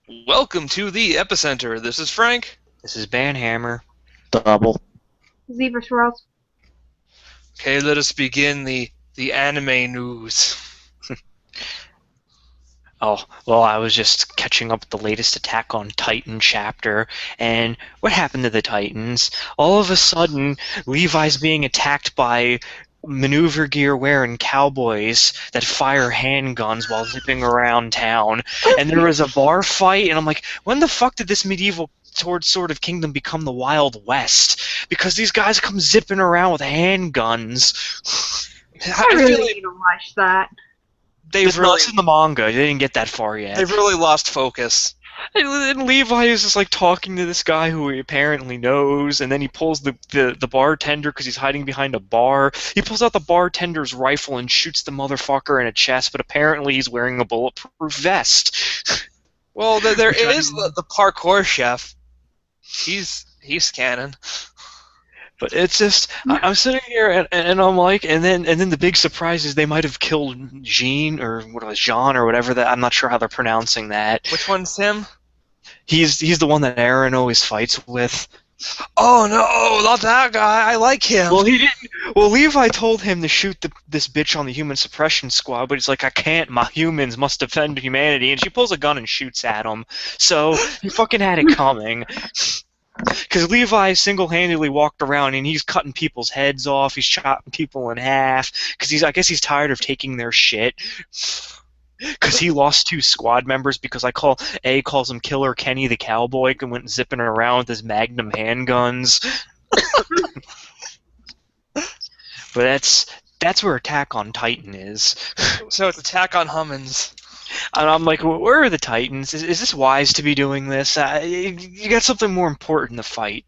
Welcome to the Epicenter. This is Frank. This is Banhammer. Double. Zebra swirls. Okay, let us begin the anime news. Oh, well, I was just catching up with the latest Attack on Titan chapter, and what happened to the Titans? All of a sudden, Levi's being attacked by maneuver gear wearing cowboys that fire handguns while zipping around town. And there was a bar fight, and I'm like, when the fuck did this medieval sort of kingdom become the Wild West? Because these guys come zipping around with handguns. I really need to watch that. It's not in the manga. They didn't get that far yet. They've really lost focus. And Levi is just like talking to this guy who he apparently knows, and then he pulls the bartender because he's hiding behind a bar. He pulls out the bartender's rifle and shoots the motherfucker in the chest, but apparently he's wearing a bulletproof vest. Well, there is the parkour chef. He's canon. But it's just, I'm sitting here and I'm like, and then the big surprise is they might have killed Jean or Jean or whatever that, I'm not sure how they're pronouncing that. Which one's him? He's the one that Aaron always fights with. Oh no, not that guy. I like him. Well, he didn't. Well, Levi told him to shoot this bitch on the human suppression squad, but he's like, I can't. My humans must defend humanity, and she pulls a gun and shoots at him. So he fucking had it coming. Because Levi single-handedly walked around and he's cutting people's heads off, he's chopping people in half, because I guess he's tired of taking their shit. Because he lost 2 squad members because A calls him Killer Kenny the Cowboy and went zipping around with his Magnum handguns. But that's where Attack on Titan is. So it's Attack on Hummins. And I'm like, where are the Titans? Is this wise to be doing this? You got something more important to fight.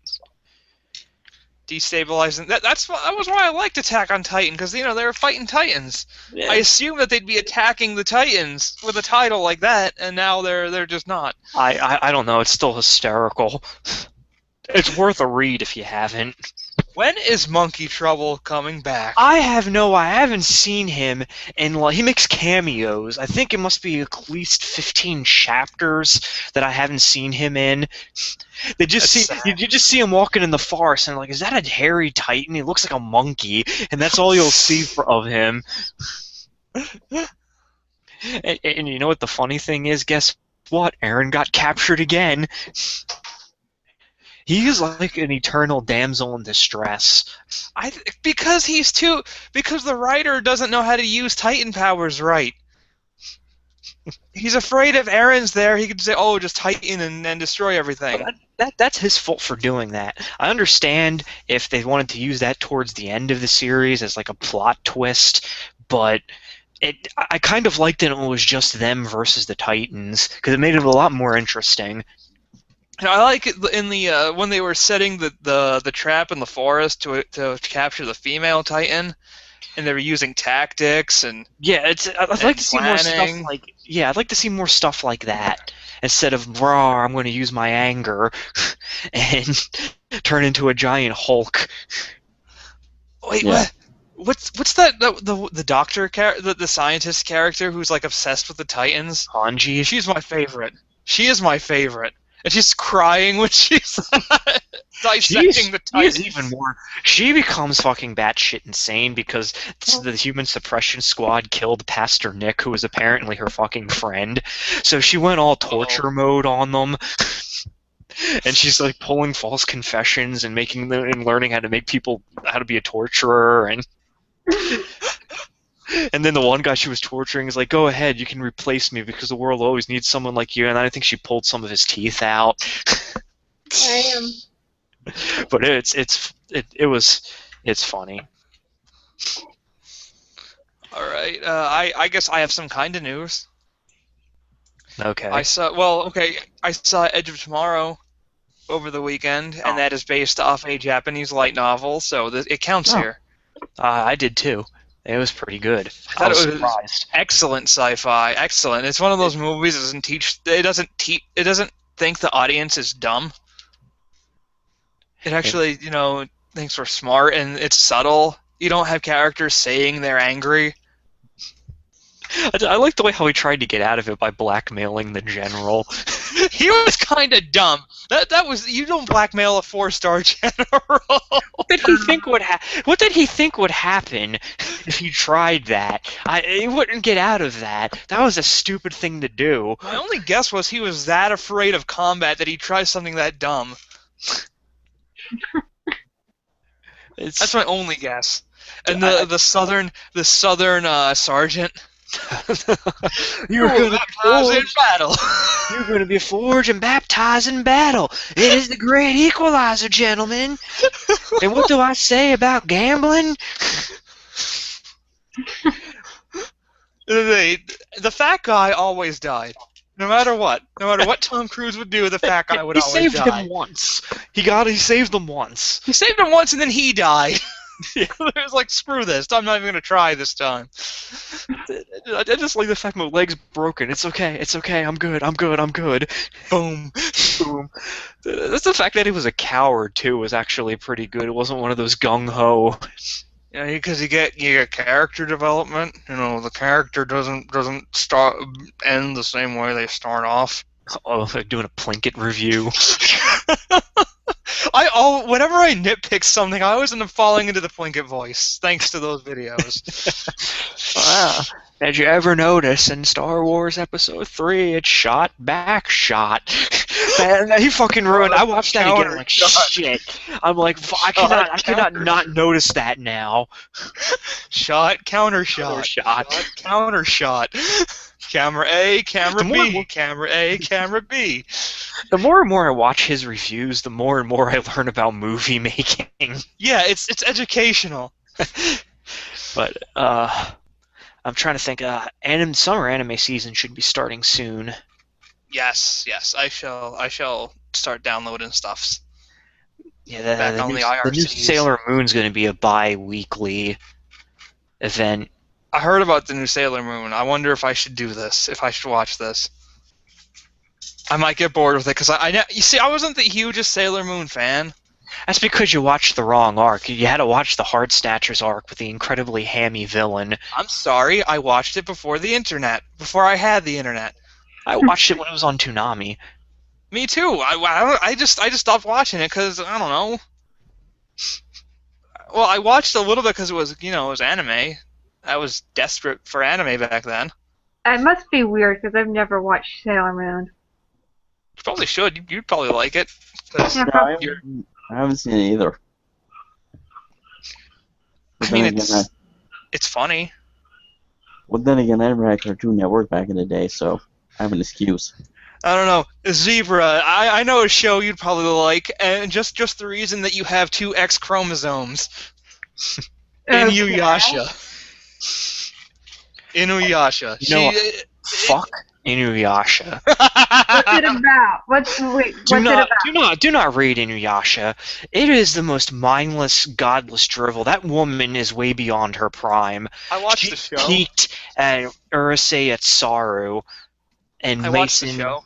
Destabilizing. That was why I liked Attack on Titan, because they were fighting Titans. Yeah. I assumed that they'd be attacking the Titans with a title like that, and now they're just not. I don't know. It's still hysterical. It's worth a read if you haven't. When is Monkey Trouble coming back? I haven't seen him in, he makes cameos. I think it must be at least 15 chapters that I haven't seen him in. You just see him walking in the forest and like, is that a hairy titan? He looks like a monkey, and that's all you'll see of him. And you know what the funny thing is? Guess what? Aaron got captured again. He is like an eternal damsel in distress. Because the writer doesn't know how to use Titan powers right. He's afraid if Aaron's there, he could say, "Oh, just Titan and destroy everything." That's his fault for doing that. I understand if they wanted to use that towards the end of the series as like a plot twist, but I kind of liked it when it was just them versus the Titans because it made it a lot more interesting. I like it in the when they were setting the trap in the forest to capture the female Titan, and they were using tactics and I'd like to see more stuff like I'd like to see more stuff like that instead of raw. I'm going to use my anger and turn into a giant Hulk. Wait, yeah. What's that the doctor the scientist character who's like obsessed with the Titans? Hanji. She's my favorite. She is my favorite. And she's crying when she's dissecting the Titans. Even more. She becomes fucking batshit insane because the human suppression squad killed Pastor Nick, who was apparently her fucking friend. So she went all torture mode on them. And she's like pulling false confessions and learning how to make people how to be a torturer and. And then the one guy she was torturing is like, "Go ahead, you can replace me because the world always needs someone like you." And I think she pulled some of his teeth out. Damn. But it's funny. All right, I guess I have some kind of news. Okay. I saw Edge of Tomorrow over the weekend, and that is based off a Japanese light novel, so it counts here. I did too. It was pretty good. I was surprised. Excellent sci-fi. Excellent. It's one of those movies that it doesn't think the audience is dumb. It actually, thinks we're smart, and it's subtle. You don't have characters saying they're angry. I like the way how he tried to get out of it by blackmailing the general. He was kind of dumb. That was, you don't blackmail a 4-star general. What did he think would happen if he tried that? He wouldn't get out of that. That was a stupid thing to do. My only guess was he was that afraid of combat that he tried something that dumb. That's my only guess. And the southern sergeant. You're gonna baptized in battle. You're going to be forged and baptized in battle. It is the great equalizer, gentlemen. And what do I say about gambling? The fat guy always died. No matter what. No matter what Tom Cruise would do, the fat guy would always die. He saved him once. He saved them once. He saved him once and then he died. It was like, screw this. I'm not even going to try this time. I just like the fact my leg's broken. It's okay. It's okay. I'm good. I'm good. I'm good. Boom. Boom. That's the fact that he was a coward, too, was actually pretty good. It wasn't one of those gung-ho. Yeah, because you get character development. You know, the character doesn't end the same way they start off. Oh, like doing a Plinkett review. Whenever I nitpick something, I always end up falling into the Plinkett voice, thanks to those videos. Wow. Did you ever notice in Star Wars Episode 3, it's shot, back shot? Man, he fucking ruined. I watched that again, like, shit. I'm like, I cannot not notice that now. Shot, counter shot. Counter shot. Camera A, camera B, camera A, camera B. The more and more I watch his reviews, the more and more I learn about movie making. Yeah, it's educational. But I'm trying to think. Summer anime season should be starting soon. Yes, I shall start downloading stuffs. Yeah, the new Sailor Moon's going to be a bi-weekly event. I heard about the new Sailor Moon. I wonder if I should do this, if I should watch this. I might get bored with it, because you see, I wasn't the hugest Sailor Moon fan. That's because you watched the wrong arc. You had to watch the Heart Snatchers arc with the incredibly hammy villain. I'm sorry, I watched it before I had the internet. I watched it when it was on Toonami. Me too. I just stopped watching it because, I don't know. Well, I watched a little bit because it was anime. I was desperate for anime back then. It must be weird because I've never watched Sailor Moon. You probably should. You'd probably like it. Yeah, I haven't seen it either. I mean, it's funny. Well, then again, I never had Cartoon Network back in the day, so I have an excuse. I don't know. Zebra, I know a show you'd probably like, and just the reason that you have 2 X chromosomes. Inuyasha. Inuyasha. Fuck Inuyasha. What's it about? What's it about? Do not read Inuyasha. It is the most mindless, godless drivel. That woman is way beyond her prime. I watched the show. She peaked at Urusei Atsuru and I Mason. watched the show.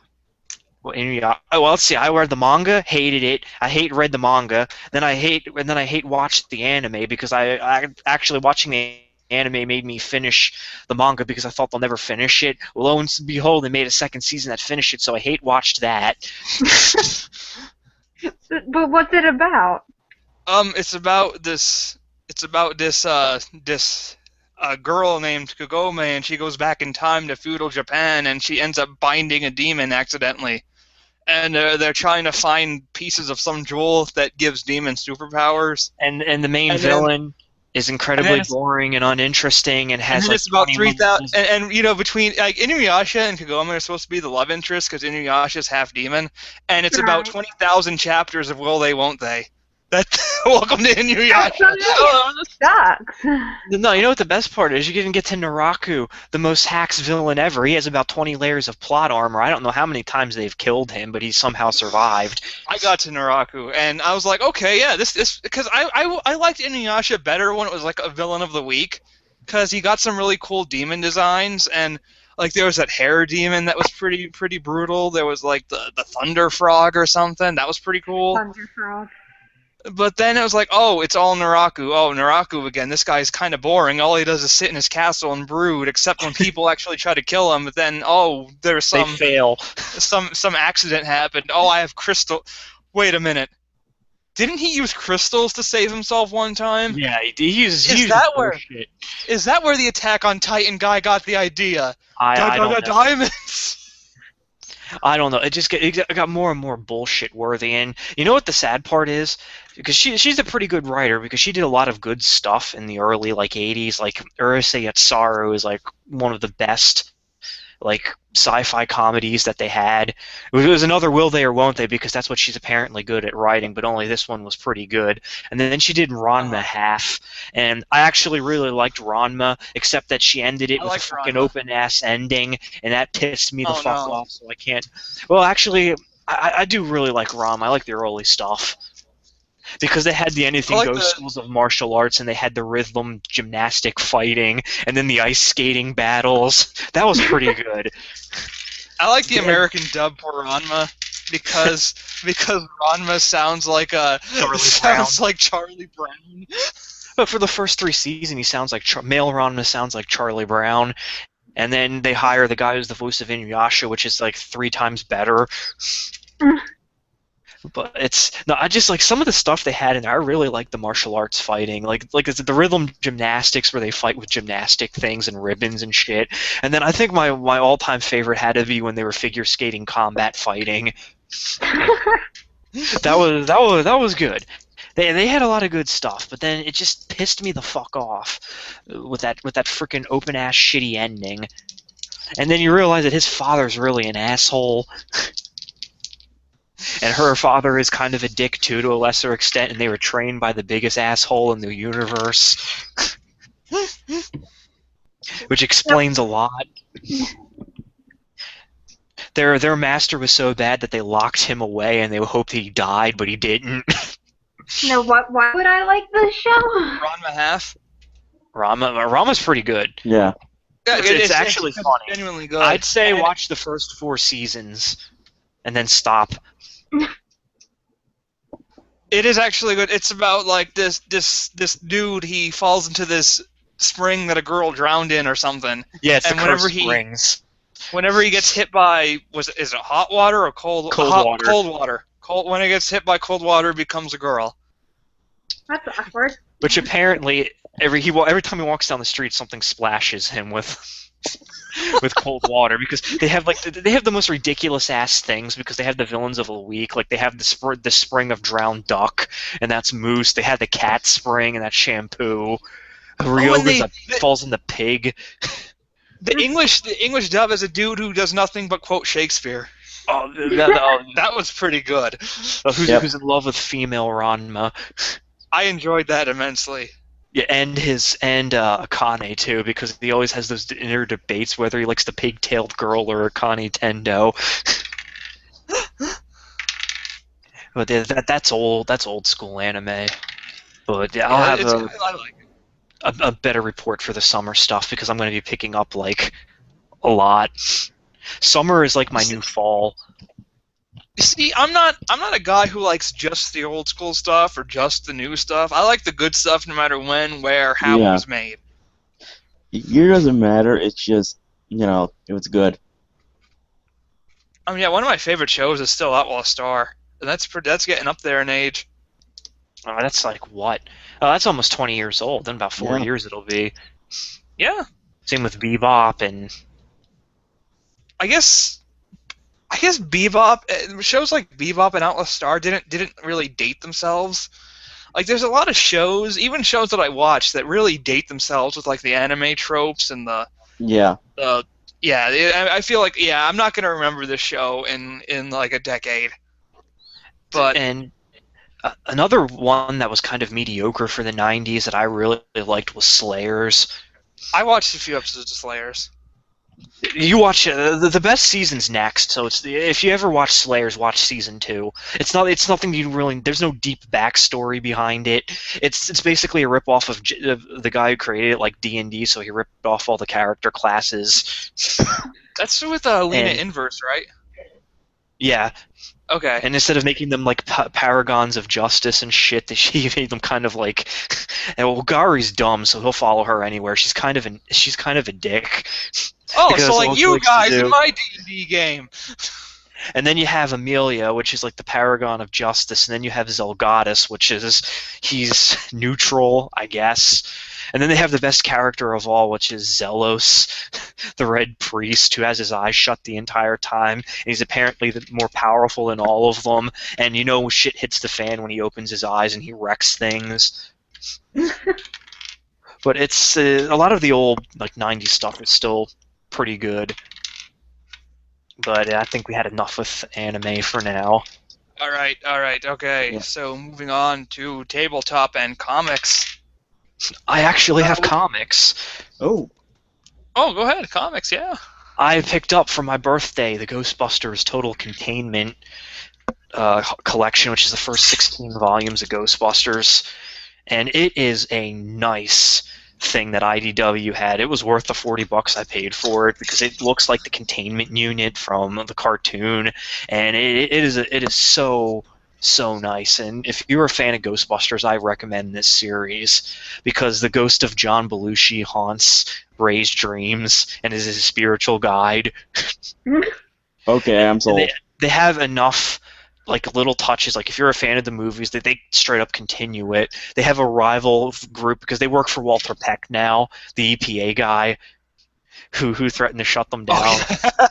Well, let's see. I read the manga, hated it. I read the manga. Then I watched the anime because I actually watching the anime made me finish the manga because I thought they'll never finish it. Lo and behold, they made a second season that finished it, so I watched that. But what's it about? It's about this girl named Kagome, and she goes back in time to feudal Japan, and she ends up binding a demon accidentally. And they're trying to find pieces of some jewel that gives demons superpowers. And the main villain is incredibly boring and uninteresting and has and like it's about 3,000. And between Inuyasha and Kagome are supposed to be the love interest because Inuyasha's half demon, and it's about 20,000 chapters of will they, won't they. Welcome to Inuyasha. Sucks. No, you know what the best part is? You can get to Naraku, the most hacks villain ever. He has about 20 layers of plot armor. I don't know how many times they've killed him, but he somehow survived. I got to Naraku, and I was like, okay, yeah, this because I liked Inuyasha better when it was like a villain of the week, because he got some really cool demon designs, and like there was that hair demon that was pretty brutal. There was like the Thunder Frog or something that was pretty cool. Thunder Frog. But then it was like, oh, it's all Naraku. Oh, Naraku again. This guy's kind of boring. All he does is sit in his castle and brood, except when people actually try to kill him. But then, oh, there's They fail. some accident happened. Oh, I have crystal. Wait a minute. Didn't he use crystals to save himself one time? Yeah, he uses that where- bullshit. Is that where the Attack on Titan guy got the idea? I don't know. Diamonds. I don't know. It got more and more bullshit worthy. And you know what the sad part is? Because she's a pretty good writer because she did a lot of good stuff in the early like 80s. Like Urusei Yatsuro is like one of the best like sci-fi comedies that they had. It was another Will They or Won't They because that's what she's apparently good at writing, but only this one was pretty good. And then she did Ranma Half, and I actually really liked Ranma, except that she ended it with a fucking open-ass ending, and that pissed me the fuck off, so I can't... Well, actually, I do really like Ranma. I like the early stuff. Because they had the anything goes schools of martial arts, and they had the rhythm gymnastic fighting, and then the ice skating battles. That was pretty good. I like the American dub for Ranma because Ranma sounds like Charlie Brown. But for the first 3 seasons, he sounds like male Ranma sounds like Charlie Brown, and then they hire the guy who's the voice of Inuyasha, which is like 3 times better. But I just like some of the stuff they had in there. I really like the martial arts fighting, like it's the rhythm gymnastics where they fight with gymnastic things and ribbons and shit. And then I think my all-time favorite had to be when they were figure skating combat fighting. that was good. They had a lot of good stuff, but then it just pissed me the fuck off with that freaking open ass shitty ending. And then you realize that his father's really an asshole. And her father is kind of a dick too, to a lesser extent, and they were trained by the biggest asshole in the universe. Which explains a lot. Their master was so bad that they locked him away and they hoped he died, but he didn't. No, why would I like this show? Ranma Half. Rama's pretty good. Yeah. It's actually funny. Genuinely good. I'd say watch the first 4 seasons and then stop. It is actually good. It's about like this dude. He falls into this spring that a girl drowned in or something. Yeah, it's the cursed springs. Whenever he gets hit by is it hot water or cold water? Cold water. When he gets hit by cold water, it becomes a girl. That's awkward. Which apparently every time he walks down the street, something splashes him with cold water, because they have the most ridiculous ass things, because they have the villains of the week, like they have the spring of drowned duck, and that's Moose. They had the cat spring, and that's Shampoo. Ryoga falls in the pig. The English dub is a dude who does nothing but quote Shakespeare. Oh, that was pretty good. Who's in love with female Ranma? I enjoyed that immensely. Yeah, and Akane too, because he always has those inner debates whether he likes the pig-tailed girl or Akane Tendo. But that's old school anime. But yeah, I'll have I like it. a better report for the summer stuff, because I'm going to be picking up like a lot. Summer is like my new fall. See, I'm not a guy who likes just the old school stuff or just the new stuff. I like the good stuff no matter when, where, how it was made. Year doesn't matter. It's just, it was good. I mean, yeah, one of my favorite shows is still Outlaw Star, and that's getting up there in age. Oh, that's like what? Oh, that's almost 20 years old. In about 4 years it'll be. Yeah. Same with Bebop and. I guess Bebop shows like Bebop and Outlaw Star didn't really date themselves. Like there's a lot of shows, even shows that I watch, that really date themselves with like the anime tropes and the I feel like I'm not gonna remember this show in like a decade. But another one that was kind of mediocre for the 90s that I really liked was Slayers. I watched a few episodes of Slayers. You watch the best season's next, so if you ever watch Slayers, watch season 2. It's nothing you really. There's no deep backstory behind it. It's basically a ripoff of the guy who created it, like D&D. So he ripped off all the character classes. That's with Lena Inverse, right? Yeah, Okay. and instead of making them like paragons of justice and shit, she made them kind of like. And well, Gari's dumb, so he'll follow her anywhere. She's kind of a dick Oh, because so that's like all she you likes to guys in do. my D&D game. And then you have Amelia, which is like the paragon of justice, and then you have Zelgadis, which is he's neutral, I guess. And then they have the best character of all, which is Zelos, the Red Priest, who has his eyes shut the entire time. And he's apparently the more powerful than all of them. And you know shit hits the fan when he opens his eyes and he wrecks things. But it's a lot of the old like '90s stuff is still pretty good. But I think we had enough with anime for now. All right, okay. Yeah. So moving on to tabletop and comics. I actually have comics. Oh, Oh, go ahead, comics, yeah. I picked up for my birthday the Ghostbusters Total Containment collection, which is the first 16 volumes of Ghostbusters, and it is a nice thing that IDW had. It was worth the $40 I paid for it because it looks like the containment unit from the cartoon, and it is so nice. And if you're a fan of Ghostbusters, I recommend this series because the ghost of John Belushi haunts Ray's dreams and is his spiritual guide. okay, I'm And sold. they have enough like little touches. Like if you're a fan of the movies, they straight up continue it. They have a rival group because they work for Walter Peck now, the EPA guy who threatened to shut them down.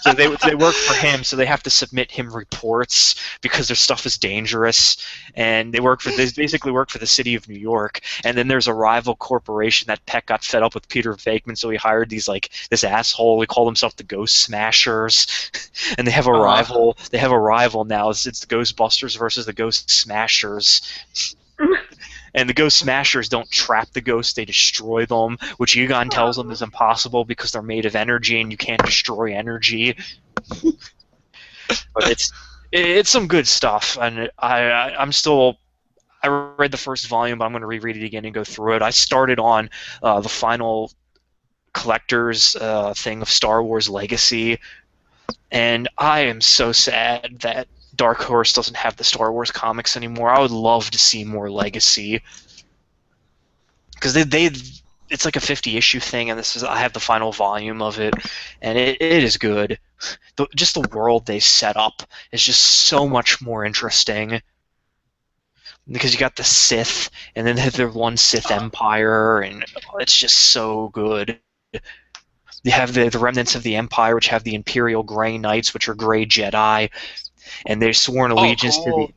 So they work for him, so they have to submit him reports because their stuff is dangerous. And they basically work for the city of New York. And then there's a rival corporation that Peck got fed up with Peter Venkman, so he hired this asshole. He called himself the Ghost Smashers. And they have a rival. They have a rival now. It's the Ghostbusters versus the Ghost Smashers. And the Ghost Smashers don't trap the ghosts, they destroy them, which Egon tells them is impossible because they're made of energy and you can't destroy energy. But it's some good stuff, and I read the first volume, but I'm going to reread it again and go through it. I started on the final collector's thing of Star Wars Legacy, and I am so sad that Dark Horse doesn't have the Star Wars comics anymore. I would love to see more Legacy because it's like a 50-issue thing, and I have the final volume of it, and it is good. Just the world they set up is just so much more interesting because you got the Sith, and then there's one Sith Empire, and it's just so good. You have the remnants of the Empire, which have the Imperial Grey Knights, which are Grey Jedi, and they're sworn allegiance to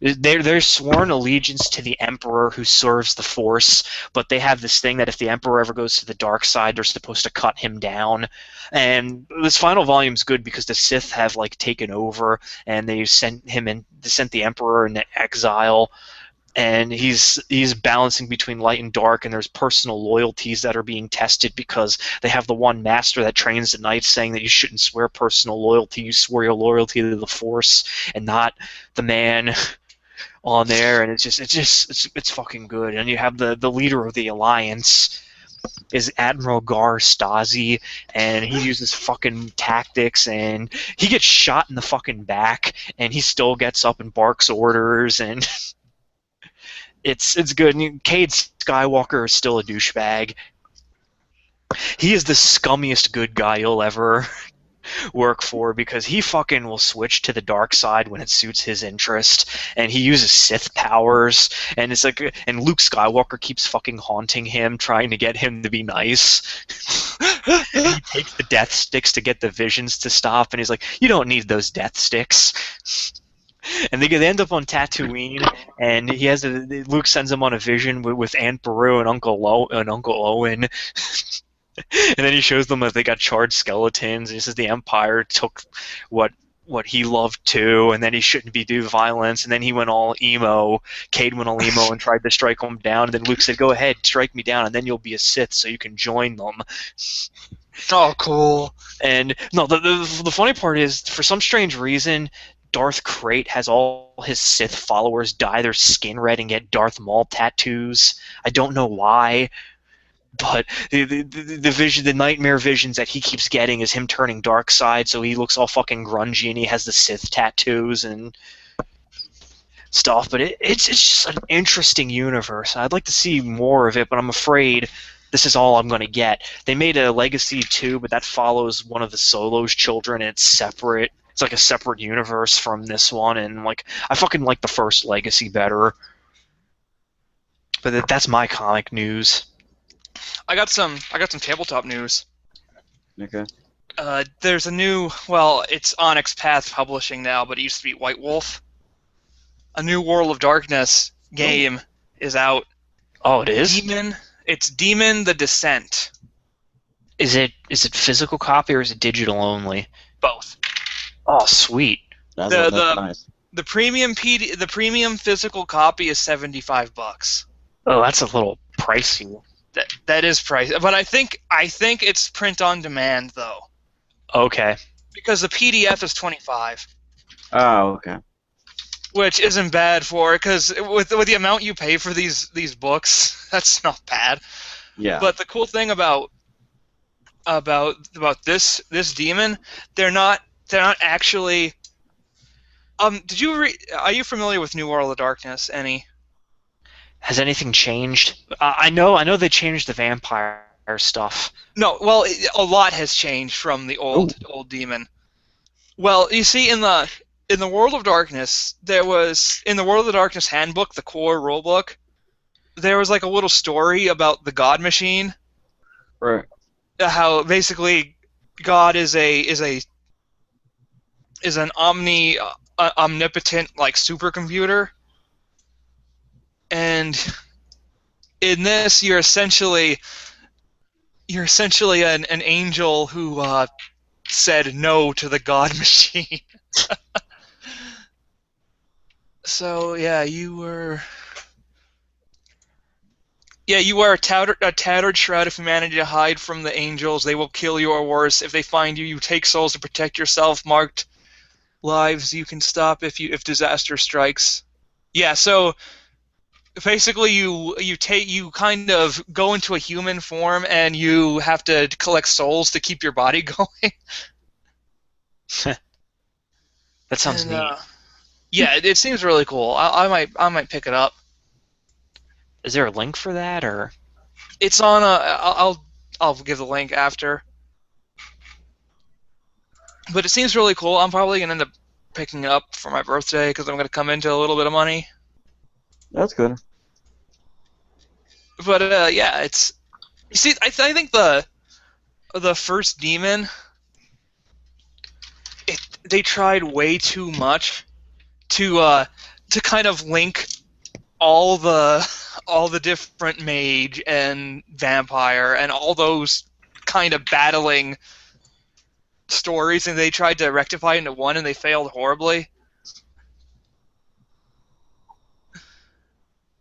they're sworn allegiance to the Emperor who serves the Force, but they have this thing that if the Emperor ever goes to the dark side, they're supposed to cut him down. And this final volume's good because the Sith have taken over, and they sent the Emperor into exile. And he's balancing between light and dark, and there's personal loyalties that are being tested because they have the one master that trains the knights saying that you shouldn't swear personal loyalty, you swear your loyalty to the Force and not the man on there, and it's fucking good. And you have the leader of the Alliance is Admiral Gar Stasi, and he uses fucking tactics, and he gets shot in the fucking back, and he still gets up and barks orders, and it's good. And Cade Skywalker is still a douchebag. He is the scummiest good guy you'll ever work for because he fucking will switch to the dark side when it suits his interest, and he uses Sith powers, and it's and Luke Skywalker keeps fucking haunting him, trying to get him to be nice. He takes the death sticks to get the visions to stop, and he's like, "You don't need those death sticks." And they end up on Tatooine, and Luke sends him on a vision with Aunt Beru and Uncle Owen. And then he shows them that they got charred skeletons, and he says the Empire took what he loved too, and then he shouldn't be do violence, and then he went all emo. Cade went all emo and tried to strike him down, and then Luke said, "Go ahead, strike me down, and then you'll be a Sith, so you can join them." Oh, cool. And no, the funny part is, for some strange reason, Darth Krayt has all his Sith followers dye their skin red and get Darth Maul tattoos. I don't know why. But the vision, the nightmare visions that he keeps getting is him turning dark side, so he looks all fucking grungy and he has the Sith tattoos and stuff. But it's just an interesting universe. I'd like to see more of it, but I'm afraid this is all I'm going to get. They made a Legacy 2, but that follows one of the Solo's children, and it's separate. It's like a separate universe from this one, and like I fucking like the first Legacy better. But that's my comic news. I got some tabletop news. Okay. There's a new, well, it's Onyx Path Publishing now, but it used to be White Wolf. A new World of Darkness game is out. Oh, it is? It's Demon the Descent. Is it physical copy or is it digital only? Both. Oh, sweet. That's nice. The premium physical copy is $75. Oh, that's a little pricey. That is pricey, but I think it's print on demand though. Okay. Because the PDF is $25. Oh, okay. Which isn't bad because with the amount you pay for these books, that's not bad. Yeah. But the cool thing about this demon, they're not actually. Did you are you familiar with New World of Darkness? Any? Has anything changed? I know they changed the vampire stuff. No, well, a lot has changed from the old demon. Well, you see, in the World of Darkness, there was in the World of Darkness handbook, the core rulebook, there was like a little story about the God Machine. Right. How basically God is an omnipotent like supercomputer. And in this, you're essentially an angel who said no to the God Machine. So yeah, you were a tattered shroud of humanity to hide from the angels. They will kill you, or worse, if they find you. You take souls to protect yourself. Marked lives you can stop if disaster strikes. Yeah, so. Basically, you kind of go into a human form and you have to collect souls to keep your body going. That sounds neat. Yeah, it seems really cool. I might pick it up. Is there a link for that, or? It's on I'll give the link after. But it seems really cool. I'm probably gonna end up picking it up for my birthday because I'm gonna come into a little bit of money. That's good. But yeah, it's. You see, I think the first demon, they tried way too much to kind of link all the different mage and vampire and all those kind of battling stories, and they tried to rectify into one, and they failed horribly.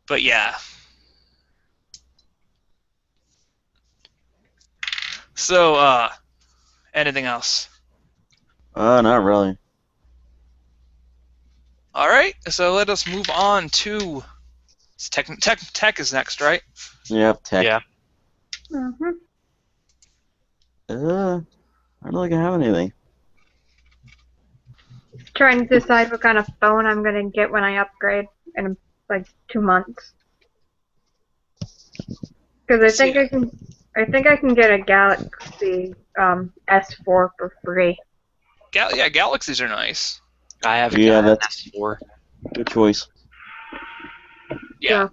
But yeah. So, anything else? Not really. All right. So let us move on to tech is next, right? Yep, tech. Yeah. Mm-hmm. I don't really have anything. Trying to decide what kind of phone I'm gonna get when I upgrade in like 2 months. Because I think I can get a Galaxy S4 for free. Yeah, Galaxies are nice. I have that's S4. good choice. Yeah. So,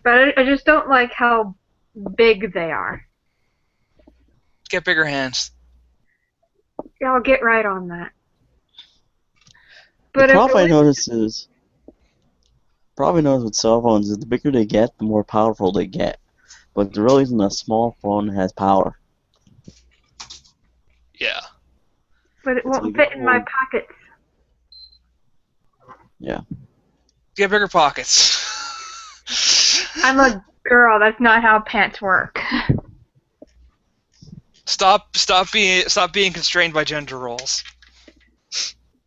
but I just don't like how big they are. Get bigger hands. Yeah, I'll get right on that. The But problem I notice with cell phones is the bigger they get, the more powerful they get. But the real reason a small phone has power. Yeah. But it won't fit in my pockets. Yeah. Get bigger pockets. I'm a girl. That's not how pants work. Stop being constrained by gender roles.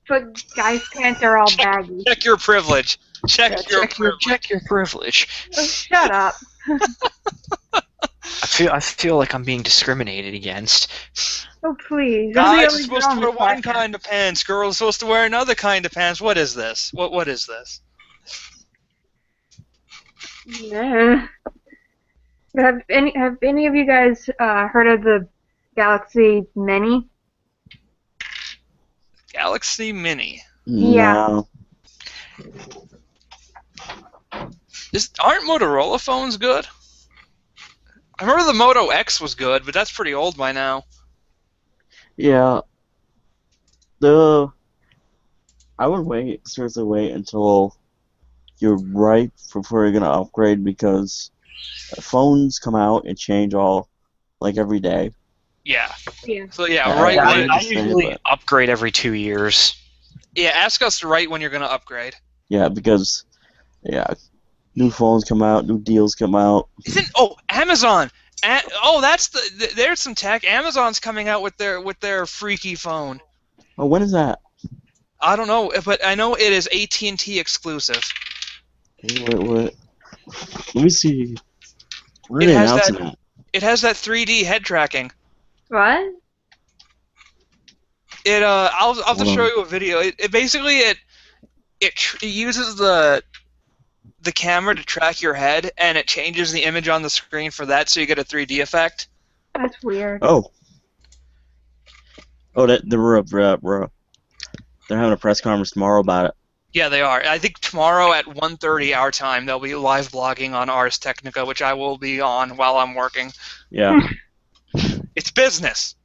But guys' pants are all baggy. Check your privilege. Check your privilege. Check your privilege. Oh, shut up. I I feel like I'm being discriminated against. Oh please! Guys are supposed to wear one kind of pants. Girls are supposed to wear another kind of pants. What is this? What is this? Yeah. Have any of you guys heard of the Galaxy Mini? Galaxy Mini. Yeah. No. Aren't Motorola phones good? I remember the Moto X was good, but that's pretty old by now. Yeah. I would seriously wait until you're ripe before you're gonna upgrade, because phones come out and change like every day. Yeah. Yeah. So yeah, Yeah, right. I when, I understand, usually but- upgrade every 2 years. yeah, ask us right when you're gonna upgrade. Yeah, because new phones come out, new deals come out. Amazon? There's some tech. Amazon's coming out with their freaky phone. Oh, when is that? I don't know, but I know it is AT&T exclusive. What? Let me see. When are It they has announcing that- that? It has that 3D head tracking. What? I'll have to Hold show on. you a video. It basically it uses the camera to track your head, and it changes the image on the screen for that, so you get a 3D effect. That's weird. Oh, they're having a press conference tomorrow about it. Yeah, they are. I think tomorrow at 1:30 our time, they'll be live blogging on Ars Technica, which I will be on while I'm working. Yeah. It's business.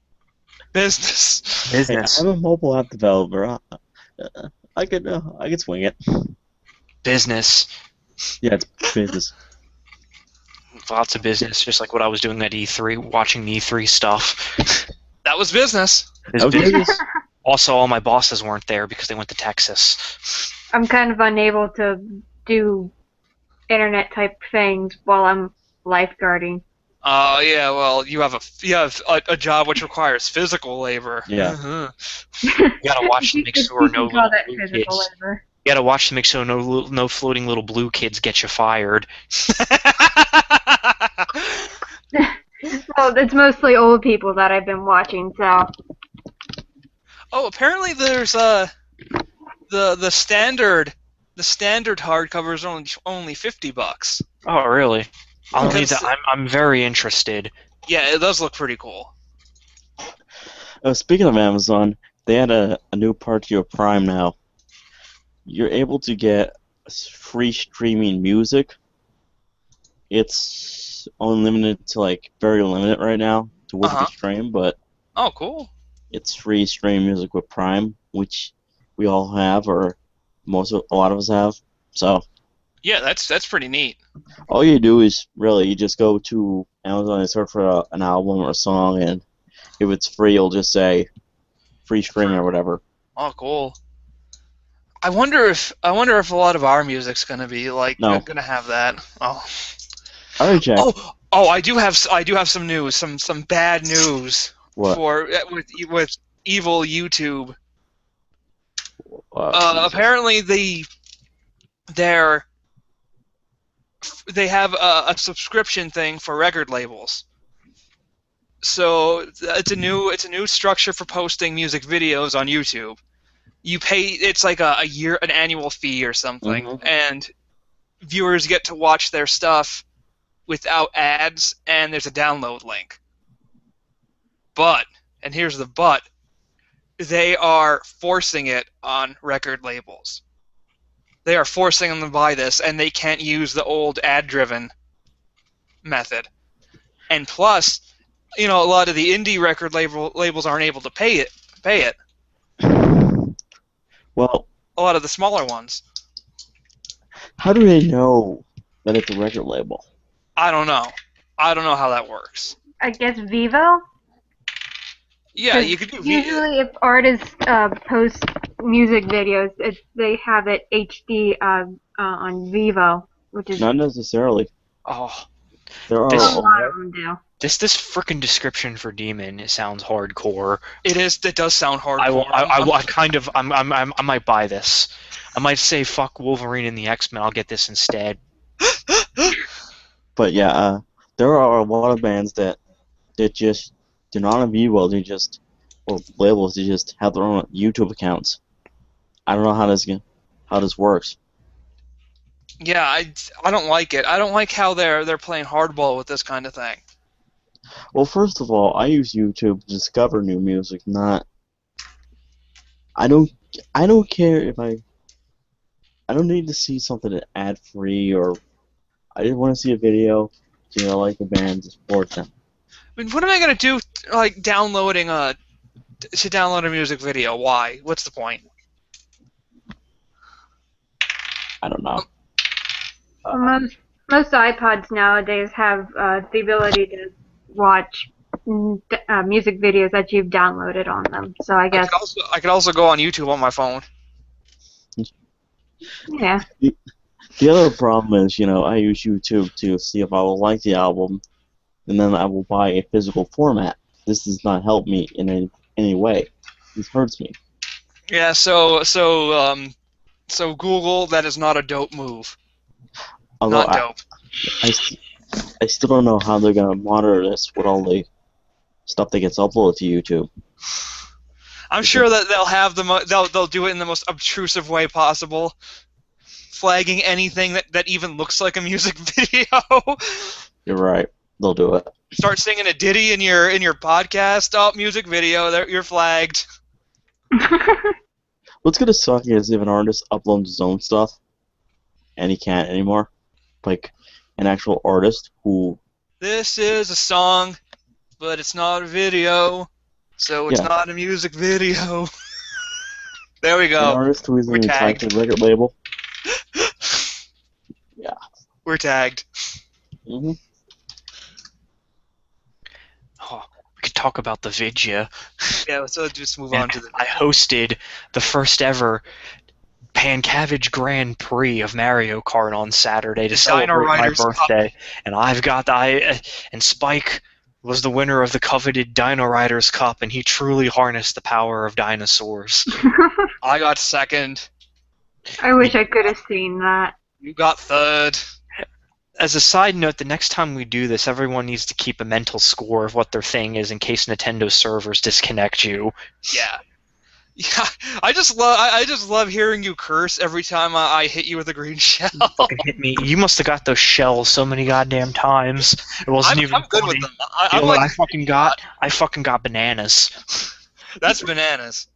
Business. Hey, Business. I'm a mobile app developer. I could swing it. Business. Yeah, it's business. Lots of business, just like what I was doing at E3, watching the E3 stuff. That was business. It's Okay. business. Also, all my bosses weren't there because they went to Texas. I'm kind of unable to do internet type things while I'm lifeguarding. Oh yeah, well you have a job which requires physical labor. Yeah. Uh-huh. You gotta watch to make If sure you no can call little that blue physical kids. labor. You gotta watch to make sure no floating little blue kids get you fired. Well, it's mostly old people that I've been watching, so Oh, apparently there's the standard hardcover is only $50. Oh, really? I'll need Because- to. I'm very interested. Yeah, it does look pretty cool. Speaking of Amazon, they had a new part to your Prime now. You're able to get free streaming music. It's only limited to very limited right now to what you Uh-huh. can stream, but Oh, cool. it's free stream music with Prime, which we all have, or a lot of us have. So Yeah, that's pretty neat. all you do is you just go to Amazon and search for an album or a song, and if it's free, you'll just say free streaming or whatever. Oh, cool. I wonder if a lot of our music's gonna be No. gonna have that. Oh. I already checked. Oh, I do have some news, some bad news What? for with evil YouTube. Jesus. Apparently they have a subscription thing for record labels. So it's a new structure for posting music videos on YouTube. You pay, it's like an annual fee or something, Mhm. and viewers get to watch their stuff without ads, and there's a download link. But, and here's the but, they are forcing it on record labels. They are forcing them to buy this, and they can't use the old ad-driven method. And plus, a lot of the indie record labels aren't able to pay it. Well, A lot of the smaller ones. how do they know that it's a record label? I don't know. I don't know how that works. I guess Vivo? Yeah, 'Cause you could do. usually if artists post music videos, they have it HD on Vivo, which is Not necessarily. Oh, There are. This- a lot of them do. this frickin' description for Demon, it sounds hardcore. It does sound hardcore. I might buy this. I might say fuck Wolverine and the X-Men. I'll get this instead. But yeah, there are a lot of bands that just do not have Vivo. They just or labels. They just have their own YouTube accounts. I don't know how this works. Yeah, I don't like it. I don't like how they're playing hardball with this kind of thing. Well, first of all, I use YouTube to discover new music. Not I don't I don't care if I don't need to see something ad free or I just want to see a video. I like the band to support them. I mean, what am I gonna do? Like downloading to download a music video? Why? What's the point? I don't know. Most iPods nowadays have the ability to watch music videos that you've downloaded on them. So I guess, I could also go on YouTube on my phone. yeah. The other problem is, I use YouTube to see if I will like the album, and then I will buy a physical format. This does not help me in any way. This hurts me. Yeah. So Google, that is not a dope move. Although Not dope. I still don't know how they're gonna monitor this with all the stuff that gets uploaded to YouTube. I'm sure that they'll have they'll do it in the most obtrusive way possible, flagging anything that even looks like a music video. You're right. They'll do it. Start singing a ditty in your podcast. Oh, music video. You're flagged. What's gonna suck is if an artist uploads his own stuff, and he can't anymore. Like an actual artist who. This is a song, but it's not a video, so it's not a music video. There we go. An artist who is We're tagged. a record label. Yeah. We're tagged. Hmm. Oh, we could talk about the Vidya. Yeah, so just move on to the. I hosted the first ever Pancavage Grand Prix of Mario Kart on Saturday to celebrate my birthday, and and Spike was the winner of the coveted Dino Riders Cup, and he truly harnessed the power of dinosaurs. I got second. I wish I could have seen that. You got third. As a side note, the next time we do this, everyone needs to keep a mental score of what their thing is in case Nintendo servers disconnect you. Yeah. Yeah, I just love hearing you curse every time I hit you with a green shell. Fucking hit me. You must have got those shells so many goddamn times. It wasn't even I'm good funny. with them. You know what I fucking got bananas. That's bananas.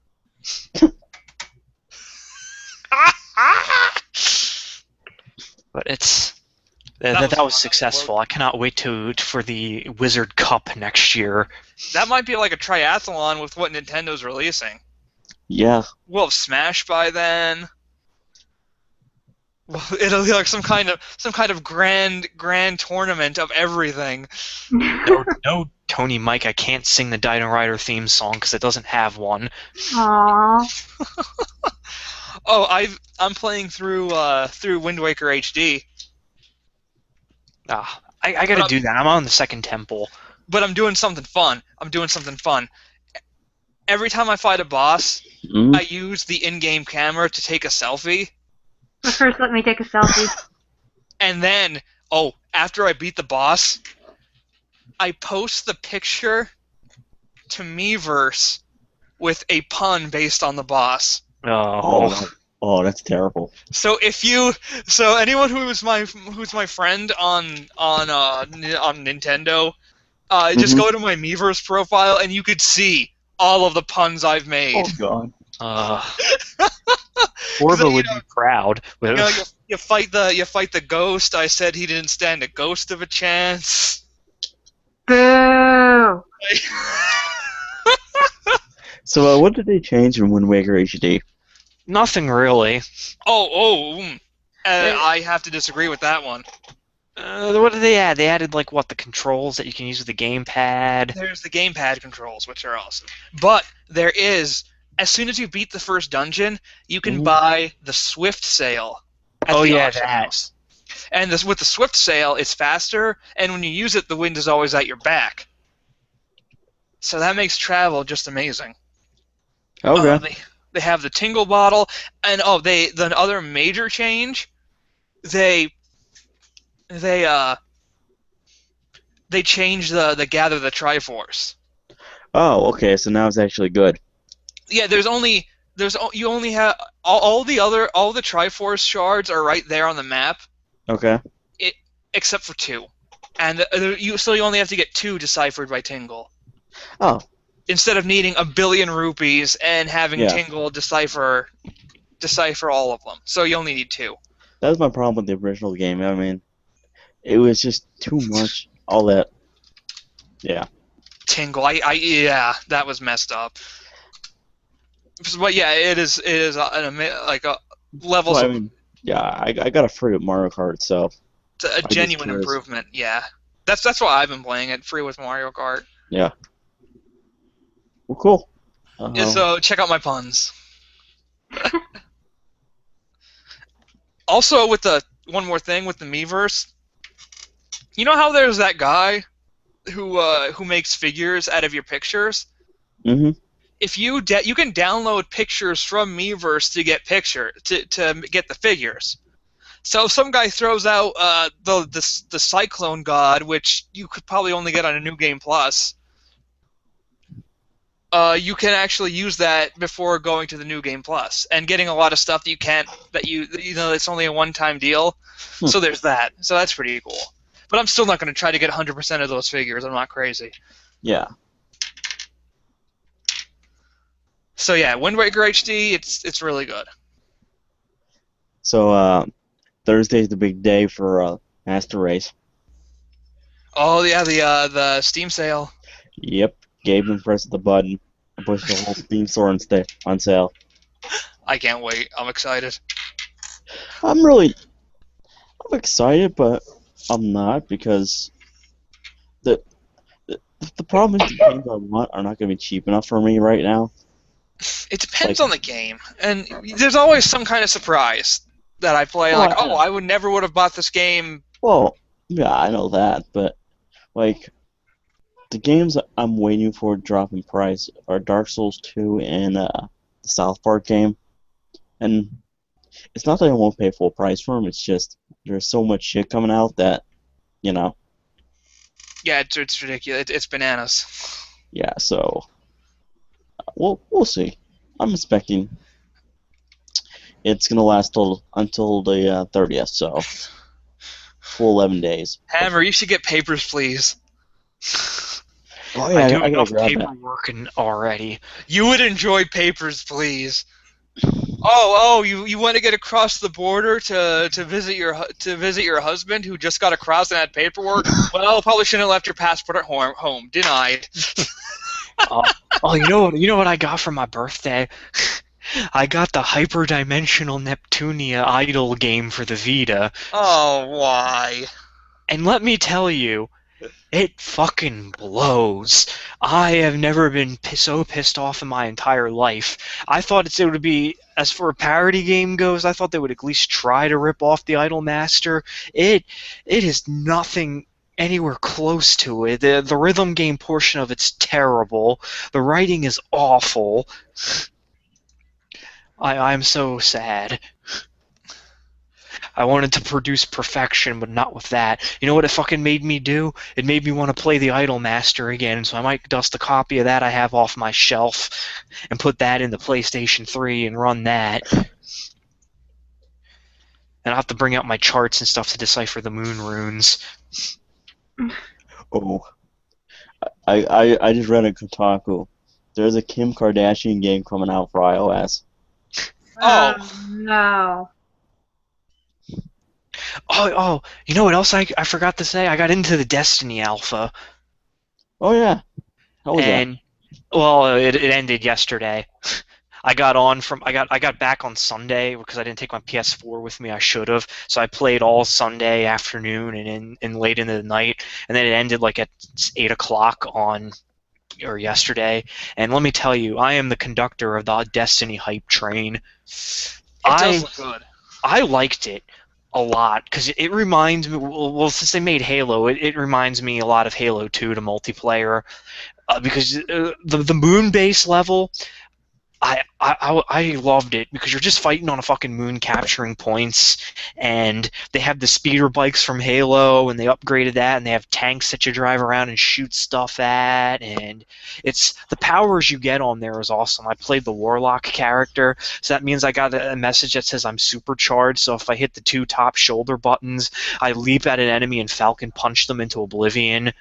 But that was successful. I cannot wait for the Wizard Cup next year. That might be like a triathlon with what Nintendo's releasing. Yeah. We'll have Smash by then. Well, it'll be like some kind of grand tournament of everything. No, Tony Mike, I can't sing the Dino Rider theme song because it doesn't have one. Aww. Oh, I'm playing through Wind Waker HD. I gotta do that. I'm on the second temple. But I'm doing something fun. Every time I fight a boss, I use the in-game camera to take a selfie. But first, let me take a selfie. And then, after I beat the boss, I post the picture to Miiverse with a pun based on the boss. Oh, that's terrible. So anyone who's my friend on Nintendo, just go to my Miiverse profile and you could see all of the puns I've made. Oh God. Orba would be proud. You fight the ghost. I said he didn't stand a ghost of a chance. Boo! So, what did they change in Wind Waker HD? Nothing really. I have to disagree with that one. What did they add? They added the controls that you can use with the gamepad. There's the gamepad controls, which are awesome. But there is, as soon as you beat the first dungeon, you can buy the Swift Sail. At the auction house. And with the Swift Sail, it's faster, and when you use it, the wind is always at your back. So that makes travel just amazing. Okay. They have the Tingle Bottle, and the other major change, they they changed the gather the Triforce. Oh, okay. So now it's actually good. Yeah, you only have all the Triforce shards are right there on the map, Okay. except for 2, and you only have to get 2 deciphered by Tingle. Oh, Instead of needing a billion rupees and having yeah. Tingle decipher all of them. So you only need 2. That was my problem with the original game. I mean, it was just too much. All that. Yeah. Tingle, yeah, that was messed up. But yeah, it is like a levels Well, I of mean, yeah, I got a free with Mario Kart itself. a I'm just genuine curious. improvement. Yeah, that's why I've been playing it free with Mario Kart. Yeah. Well, cool. Yeah, so check out my puns. Also, with one more thing with the Miiverse, you know how there's that guy who makes figures out of your pictures? Mm-hmm. If you can download pictures from Miiverse to get to get the figures. So if some guy throws out the Cyclone God, which you could probably only get on a New Game Plus, you can actually use that before going to the New Game Plus and getting a lot of stuff it's only a one-time deal. So there's that. So that's pretty cool. But I'm still not going to try to get 100% of those figures. I'm not crazy. Yeah. So yeah, Wind Waker HD, it's really good. So Thursday's the big day for Master Race. Oh yeah, the Steam sale. Yep. Gabe and pressed the button and pushed the whole Steam store on sale. I can't wait. I'm excited. I'm excited, but I'm not because the problem is the games I want are not going to be cheap enough for me right now. It depends on the game, and there's always some kind of surprise that I play. Like, I would have bought this game. Well, yeah, I know that, but like the games I'm waiting for to drop in price are Dark Souls 2 and the South Park game, and it's not that I won't pay full price for them. It's just there's so much shit coming out that, you know. Yeah, it's ridiculous. It's bananas. Yeah, so we'll see. I'm expecting it's gonna last until the 30th, so full 11 days. Hammer, you should get Papers, Please. Oh yeah, I do I gotta enough grab that. paperwork already. You would enjoy Papers, Please. Oh, you want to get across the border to visit your husband who just got across and had paperwork? Well, probably shouldn't have left your passport at home. Denied. You know what I got for my birthday? I got the hyperdimensional Neptunia Idol game for the Vita. Oh, why? And let me tell you, it fucking blows. I have never been so pissed off in my entire life. I thought it would be, as for a parody game goes, I thought they would at least try to rip off the Idol Master. It is nothing anywhere close to it. The rhythm game portion of it's terrible. The writing is awful. I'm so sad. I wanted to produce perfection, but not with that. You know what it fucking made me do? It made me want to play the Idol Master again, so I might dust a copy of that I have off my shelf and put that in the PlayStation 3 and run that. And I'll have to bring out my charts and stuff to decipher the moon runes. Oh, I just read on Kotaku. There's a Kim Kardashian game coming out for iOS. Oh no. Oh, you know what else I forgot to say? I got into the Destiny Alpha. Oh yeah. How was that? Well, it ended yesterday. I got back on Sunday because I didn't take my PS4 with me. I should have. So I played all Sunday afternoon and late into the night, and then it ended like at 8 o'clock yesterday. And let me tell you, I am the conductor of the Destiny hype train. it does look good. I liked it a lot because it reminds me. Well, since they made Halo, it reminds me a lot of Halo 2 to multiplayer because the moon base level. I loved it because you're just fighting on a fucking moon capturing points, and they have the speeder bikes from Halo, and they upgraded that, and they have tanks that you drive around and shoot stuff at, and it's the powers you get on there is awesome. I played the Warlock character, so that means I got a message that says I'm supercharged, so if I hit the two top shoulder buttons, I leap at an enemy and Falcon punch them into oblivion.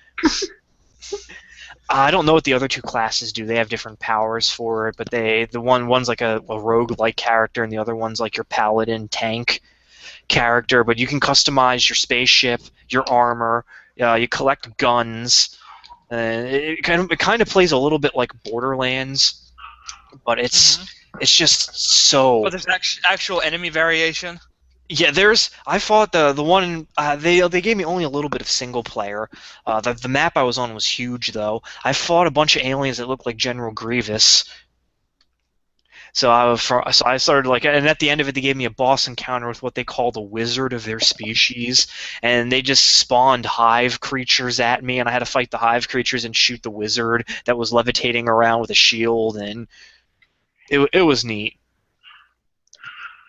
I don't know what the other two classes do. They have different powers for it, but one's like a rogue-like character, and the other one's like your paladin tank character. But you can customize your spaceship, your armor. You collect guns. It kind of plays a little bit like Borderlands, but it's just so. But there's actual enemy variation. Yeah, I fought the one. They gave me only a little bit of single player. The map I was on was huge though. I fought a bunch of aliens that looked like General Grievous. So I started like, and at the end of it, they gave me a boss encounter with what they call the wizard of their species, and they just spawned hive creatures at me, and I had to fight the hive creatures and shoot the wizard that was levitating around with a shield, and it was neat.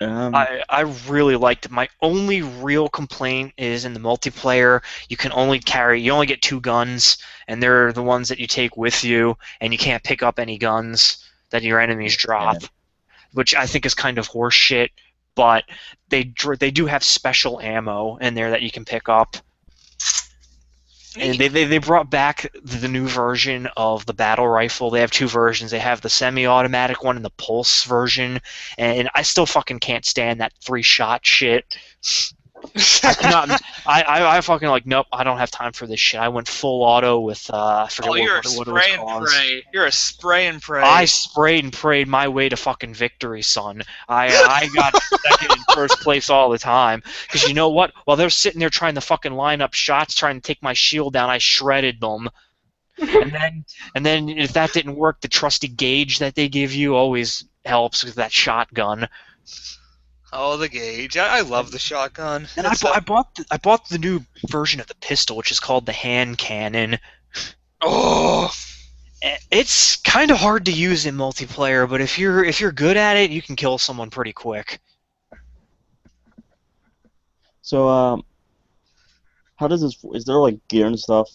I really liked it. My only real complaint is in the multiplayer, you only get two guns, and they're the ones that you take with you, and you can't pick up any guns that your enemies drop, which I think is kind of horseshit, but they do have special ammo in there that you can pick up. And they brought back the new version of the battle rifle. They have two versions. They have the semi-automatic one and the pulse version. And I still fucking can't stand that 3-shot shit. I cannot. I fucking like nope. I don't have time for this shit. I went full auto with I forget what it was called. You're a spray and pray. I sprayed and prayed my way to fucking victory, son. I got second and first place all the time. Because you know what? While they're sitting there trying to fucking line up shots, trying to take my shield down, I shredded them. And then if that didn't work, the trusty gauge that they give you always helps with that shotgun. Oh, the gauge! I love the shotgun. And I bought the new version of the pistol, which is called the hand cannon. Oh, it's kind of hard to use in multiplayer, but if you're good at it, you can kill someone pretty quick. So, how does this? Is there like gear and stuff,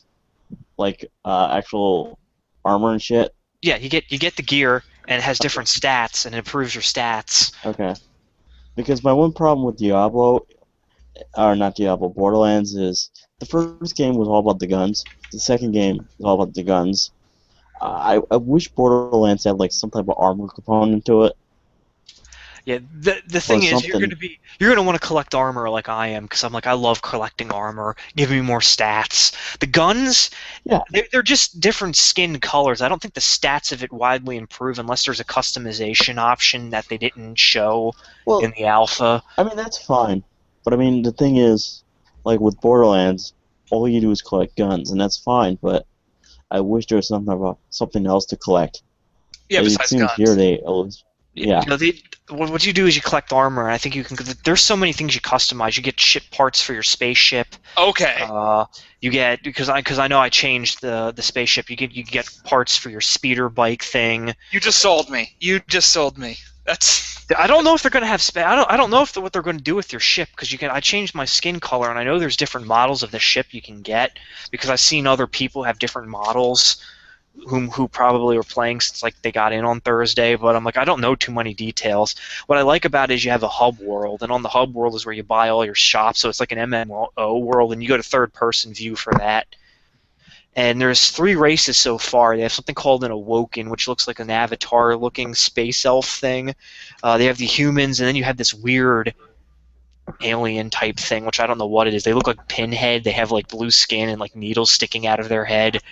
like actual armor and shit? Yeah, you get the gear, and it has different stats, and it improves your stats. Okay. Because my one problem with Borderlands is the first game was all about the guns. The second game was all about the guns. I wish Borderlands had like some type of armor component to it. Yeah, the thing is, you're gonna want to collect armor like I am, because I love collecting armor. Give me more stats. The guns, yeah, they're just different skin colors. I don't think the stats of it widely improve unless there's a customization option that they didn't show in the alpha. I mean that's fine, but I mean the thing is, like with Borderlands, all you do is collect guns, and that's fine. But I wish there was something else to collect. Yeah, besides guns. Here they always. Yeah. What you do is you collect armor, and I think you can. There's so many things you customize. You get ship parts for your spaceship. Okay. You get because I know I changed the spaceship. You get parts for your speeder bike thing. You just sold me. That's. I don't know if they're gonna have I don't know what they're gonna do with your ship, because I changed my skin color, and I know there's different models of the ship you can get, because I've seen other people have different models. Who probably were playing since like they got in on Thursday, but I'm like, I don't know too many details. What I like about it is you have a hub world, and on the hub world is where you buy all your shops, so it's like an MMO world, and you go to third-person view for that. And there's 3 races so far. They have something called an Awoken, which looks like an avatar-looking space elf thing. They have the humans, and then you have this weird alien type thing, which I don't know what it is. They look like Pinhead. They have like blue skin and like needles sticking out of their head.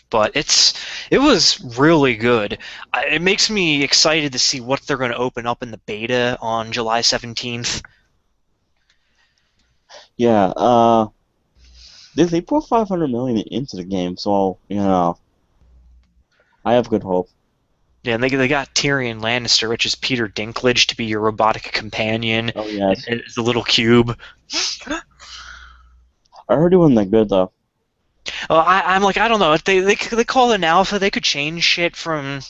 But it was really good. It makes me excited to see what they're going to open up in the beta on July 17th. Yeah, they put $500 million into the game, so I have good hope. Yeah, and they got Tyrion Lannister, which is Peter Dinklage, to be your robotic companion. Oh yes, it's a little cube. I heard it wasn't that good though. I'm like, I don't know. If they call it an alpha, they could change shit from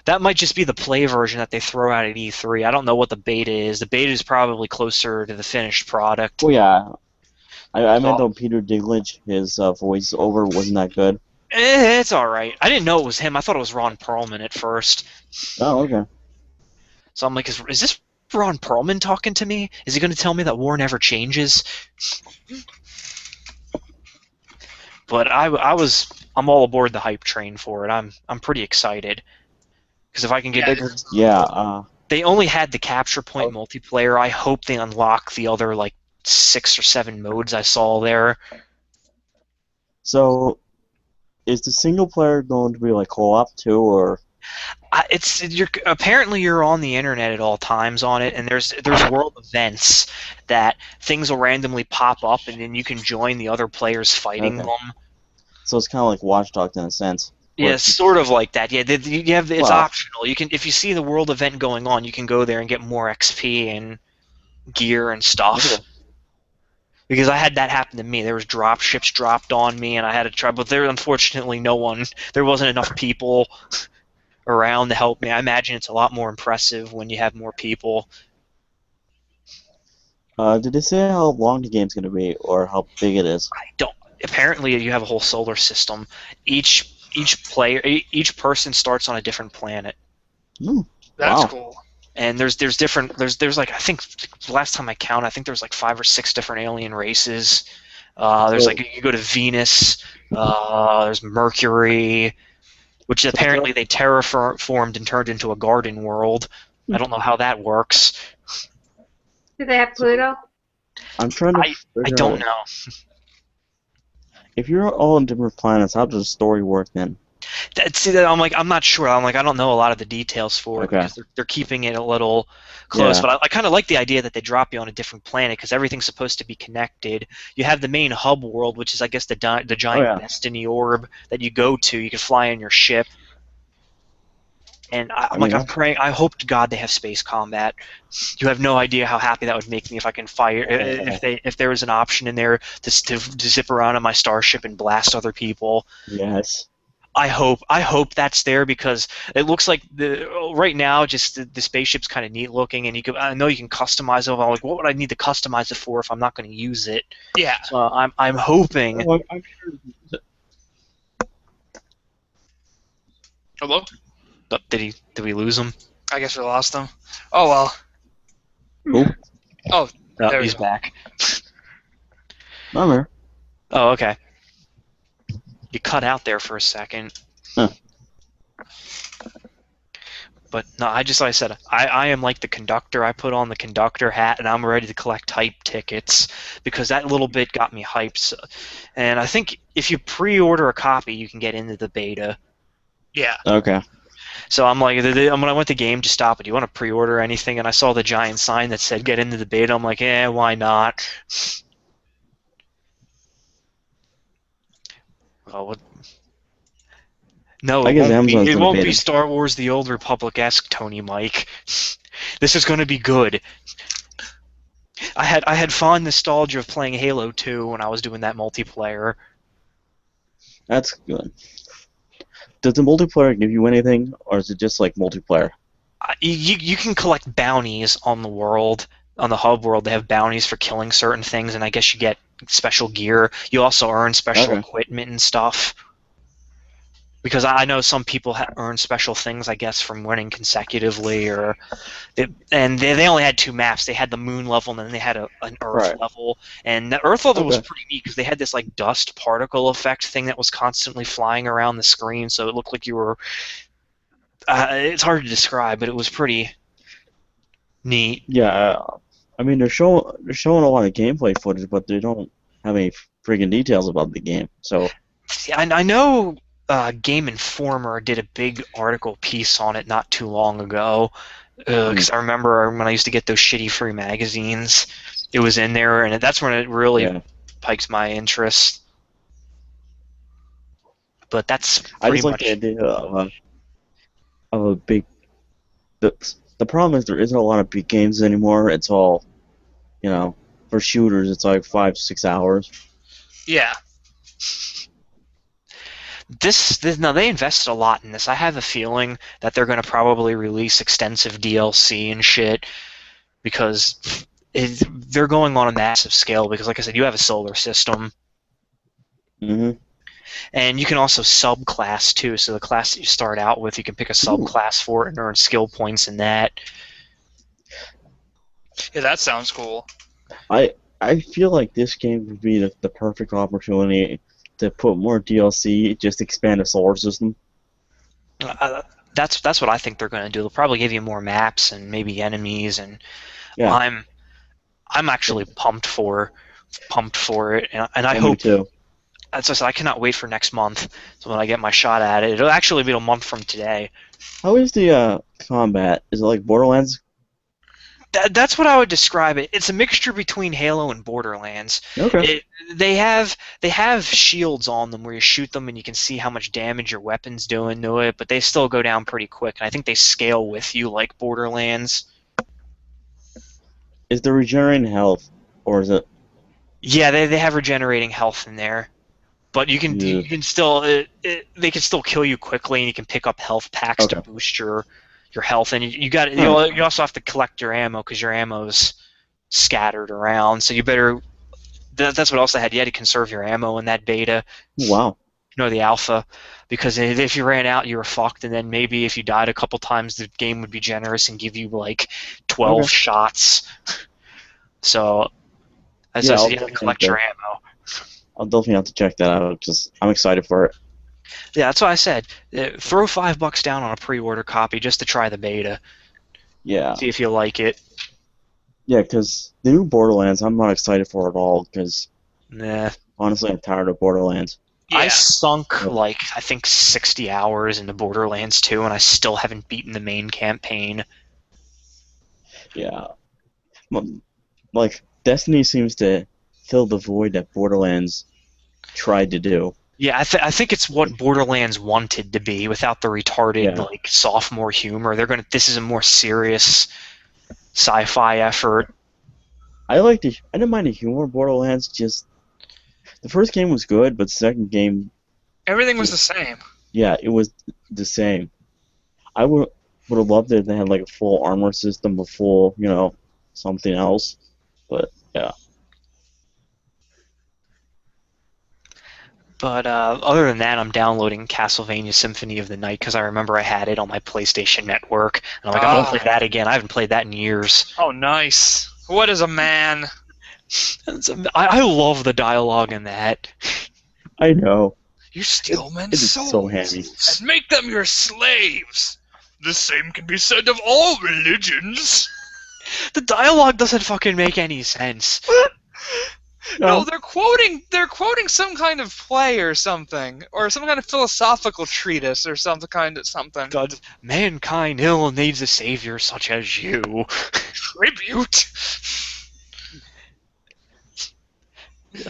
That might just be the play version that they throw out at E3. I don't know what the beta is. The beta is probably closer to the finished product. Well, yeah. I meant So, though Peter Dinklage, his voiceover wasn't that good. it's all right. I didn't know it was him. I thought it was Ron Perlman at first. Oh, okay. So I'm like, is this Ron Perlman talking to me? Is he going to tell me that war never changes? But I'm all aboard the hype train for it. I'm pretty excited because if I can get they only had the capture point multiplayer. I hope they unlock the other like 6 or 7 modes I saw there. So, is the single player going to be like co-op too, or? Apparently you're on the internet at all times on it, and there's world events that things will randomly pop up, and then you can join the other players fighting them. So it's kind of like Watch Dogs in a sense. Yeah, sort of like that. Yeah, it's optional. You can, if you see the world event going on, you can go there and get more XP and gear and stuff. Okay. Because I had that happen to me. There was drop ships dropped on me, and I had to try. But unfortunately, there wasn't enough people around to help me. I imagine it's a lot more impressive when you have more people. Did they say how long the game's going to be, or how big it is? I don't. Apparently, you have a whole solar system. Each person starts on a different planet. That's cool. And there's like, I think last time I counted, I think there's like 5 or 6 different alien races. There's like, you go to Venus. There's Mercury, which apparently they terraformed and turned into a garden world. I don't know how that works. Do they have Pluto? I'm trying to. I don't know. If you're all on different planets, how does the story work then? I'm not sure. I don't know a lot of the details for it because they're keeping it a little close. But I kind of like the idea that they drop you on a different planet because everything's supposed to be connected. You have the main hub world, which is, I guess, the giant Destiny orb that you go to. You can fly in your ship. And I'm praying. I hope to God they have space combat. You have no idea how happy that would make me if I can fire. If there was an option in there to zip around on my starship and blast other people. Yes. I hope that's there because it looks like right now just the spaceship's kind of neat looking, and I know you can customize it. I'm like, what would I need to customize it for if I'm not going to use it? Yeah. So I'm hoping. Well, I'm sure. Hello? Did we lose him? I guess we lost him. Oh well. Who? Oh, there he's back. I'm here. Oh, okay. You cut out there for a second. Huh. But no, like I said, I am like the conductor. I put on the conductor hat and I'm ready to collect hype tickets because that little bit got me hyped. So, and I think if you pre-order a copy, you can get into the beta. Yeah. Okay. So I'm like, when I went to Game to Stop, do you want to pre-order anything? And I saw the giant sign that said get into the beta. I'm like, why not? Oh, no, it won't be Star Wars The Old Republic-esque, Tony Mike. This is going to be good. I had fond nostalgia of playing Halo 2 when I was doing that multiplayer. That's good. Does the multiplayer give you anything, or is it just like multiplayer? You can collect bounties on the world, on the hub world. They have bounties for killing certain things, and I guess you get special gear. You also earn special equipment and stuff. Because I know some people earn special things, I guess, from winning consecutively, and they only had 2 maps. They had the moon level, and then they had an Earth level. And the Earth level was pretty neat because they had this like dust particle effect thing that was constantly flying around the screen, so it looked like you were. It's hard to describe, but it was pretty neat. Yeah, I mean they're showing a lot of gameplay footage, but they don't have any friggin' details about the game. So. I know. Game Informer did a big article piece on it not too long ago because I remember when I used to get those shitty free magazines, it was in there, and that's when it really piked my interest. But that's pretty much. I just like the idea of a big. The problem is there isn't a lot of big games anymore. It's all, for shooters, it's like 5-6 hours. Yeah. No, they invested a lot in this. I have a feeling that they're going to probably release extensive DLC and shit because they're going on a massive scale. Because, like I said, you have a solar system, Hmm. and you can also subclass too. So the class that you start out with, you can pick a subclass for it and earn skill points in that. Yeah, that sounds cool. I feel like this game would be the perfect opportunity to put more DLC, just expand the solar system. Uh, that's what I think they're going to do. They'll probably give you more maps and maybe enemies, and Yeah, I'm actually pumped for it, and I me hope. too. As I said, I cannot wait for next month. So when I get my shot at it, it'll actually be a month from today. How is the combat? Is it like Borderlands? That's what I would describe it. It's a mixture between Halo and Borderlands. Okay. They have shields on them where you shoot them and you can see how much damage your weapon's doing to it, but they still go down pretty quick. And I think they scale with you like Borderlands. Is the regenerating health, or is it? Yeah, they have regenerating health in there, but you Yeah. can still they can still kill you quickly, and you can pick up health packs to Okay. boost your health. And you also have to collect your ammo because your ammo's scattered around. So you better. That's what else I had. You had to conserve your ammo in that beta, Wow. the alpha, because if you ran out, you were fucked. And then maybe if you died a couple times, the game would be generous and give you like 12 Okay. shots. So as Yeah, I said, I'll you have to definitely collect your ammo. I'll definitely have to check that out. Just I'm excited for it. Yeah, that's what I said. Throw $5 down on a pre-order copy just to try the beta. Yeah. See if you like it. Yeah, because the new Borderlands, I'm not excited for at all. Because Nah. honestly, I'm tired of Borderlands. I Yeah. sunk Yep. like I think 60 hours into Borderlands 2, and I still haven't beaten the main campaign. Yeah. Like Destiny seems to fill the void that Borderlands tried to do. Yeah, I think it's what Borderlands wanted to be without the retarded Yeah. like sophomore humor. This is a more serious sci-fi effort. I didn't mind the humor of Borderlands. Just the first game was good, but the second game, Everything was the same. yeah, it was the same. I would have loved it if they had like a full armor system, a full, something else. But yeah. But other than that, I'm downloading Castlevania Symphony of the Night because I remember I had it on my PlayStation Network, and I'm like, I'm gonna play that again. I haven't played that in years. Oh, nice. What is a man? I love the dialogue in that. I know. You steal men's It is souls so heavy. and make them your slaves. The same can be said of all religions. The dialogue doesn't fucking make any sense. No, they're quoting some kind of play or something, or some kind of philosophical treatise or something. God, mankind ill needs a savior such as you. Tribute.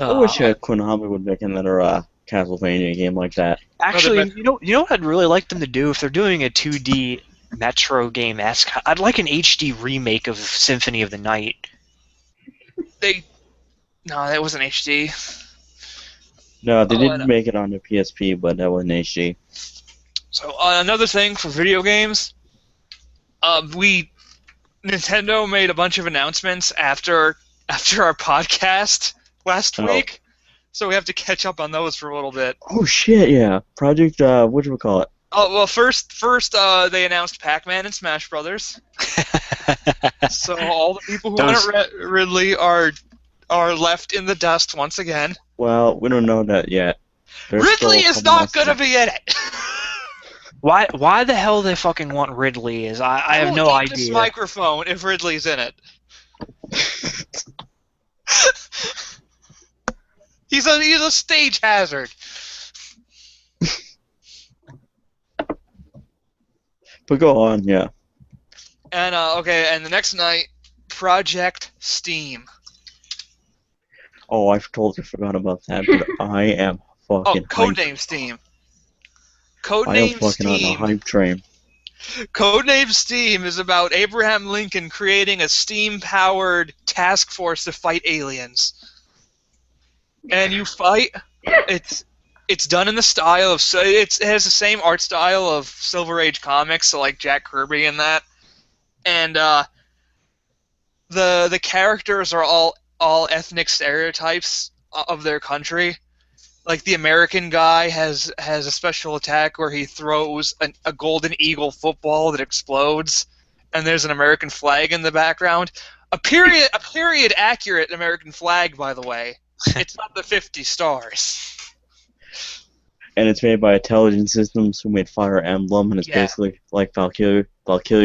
I wish Konami would make another Castlevania game like that. Actually, you know what I'd really like them to do if they're doing a 2D Metro game-esque. I'd like an HD remake of Symphony of the Night. No, that wasn't HD. No, they Oh, I didn't know. make it on the PSP, but that wasn't HD. So another thing for video games, Nintendo made a bunch of announcements after our podcast last Oh. week, so we have to catch up on those for a little bit. Oh shit! Yeah, Project. Whatchamacallit? Oh well, first they announced Pac-Man and Smash Brothers. So all the people who wanted Ridley are left in the dust once again. Well, we don't know that yet. There's Ridley still a is couple not months going to be in it. Why the hell they fucking want Ridley is I have no will eat this idea. microphone if Ridley's in it. He's a stage hazard. But go on, yeah. And and the next night, Project Steam. Oh, I totally forgot about that, but I am fucking hyped. Codename Steam. I am Codename fucking on the Steam. hype train. Codename Steam is about Abraham Lincoln creating a steam-powered task force to fight aliens. And you fight. It's done in the style of it has the same art style of Silver Age comics, so like Jack Kirby and that. And the characters are all ethnic stereotypes of their country. Like the American guy has a special attack where he throws a golden eagle football that explodes, and there's an American flag in the background. A period accurate American flag, by the way. It's not the 50 stars. And it's made by Intelligent Systems, who made Fire Emblem, and it's basically like Valkyria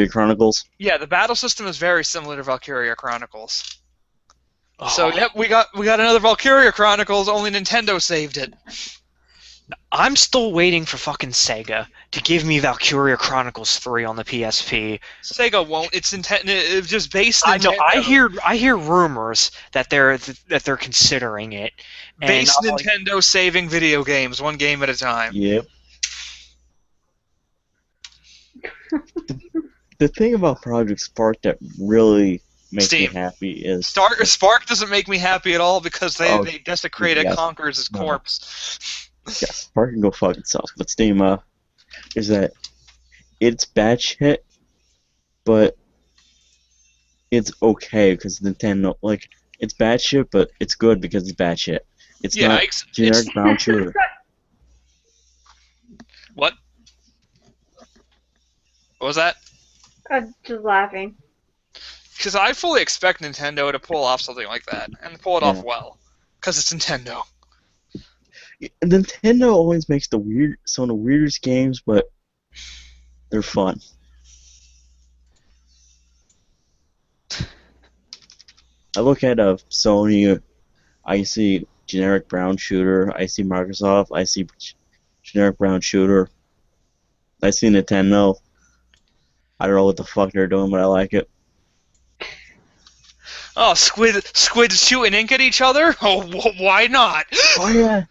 Chronicles. Yeah, the battle system is very similar to Valkyria Chronicles. Oh. So yep, we got another Valkyria Chronicles. Only Nintendo saved it. I'm still waiting for fucking Sega to give me Valkyria Chronicles 3 on the PSP. Sega won't. It's just based. I know. Nintendo. I hear rumors that they're considering it. Based Nintendo saving video games, one game at a time. Yep. The thing about Project Spark that really makes me happy is Spark doesn't make me happy at all because they desecrated Conker's corpse. Yeah, Spark can go fuck itself. But Steam is that it's bad shit, but it's okay because Nintendo it's bad shit, but it's good because it's bad shit. It's not generic brown shooter. What? What was that? I'm just laughing. Because I fully expect Nintendo to pull off something like that, and pull it off well. Because it's Nintendo. Nintendo always makes some of the weirdest games, but they're fun. I look at Sony, I see generic brown shooter, I see Microsoft, I see generic brown shooter, I see Nintendo. I don't know what the fuck they're doing, but I like it. Oh, squids shooting ink at each other? Oh, why not? Oh yeah.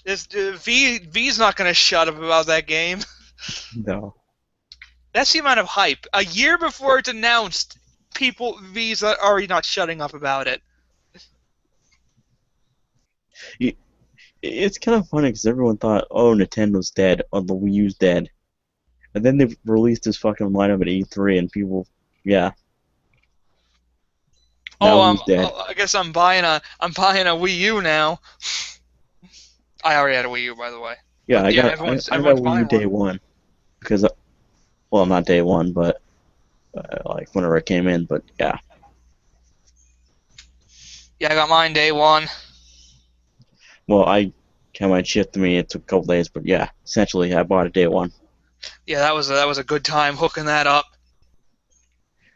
V's not gonna shut up about that game. No. That's the amount of hype. A year before it's announced, V's are already not shutting up about it. It's kind of funny because everyone thought, oh, Nintendo's dead, or the Wii U's dead. And then they released this fucking lineup at E3, and people, yeah. Now dead. I guess I'm buying a Wii U now. I already had a Wii U, by the way. Yeah, I got Wii U day one. Because, well, not day one, but like whenever it came in, but yeah. Yeah, I got mine day one. Well, I had mine shipped to me. It took a couple days, but yeah, essentially I bought it day one. Yeah, that was a good time hooking that up.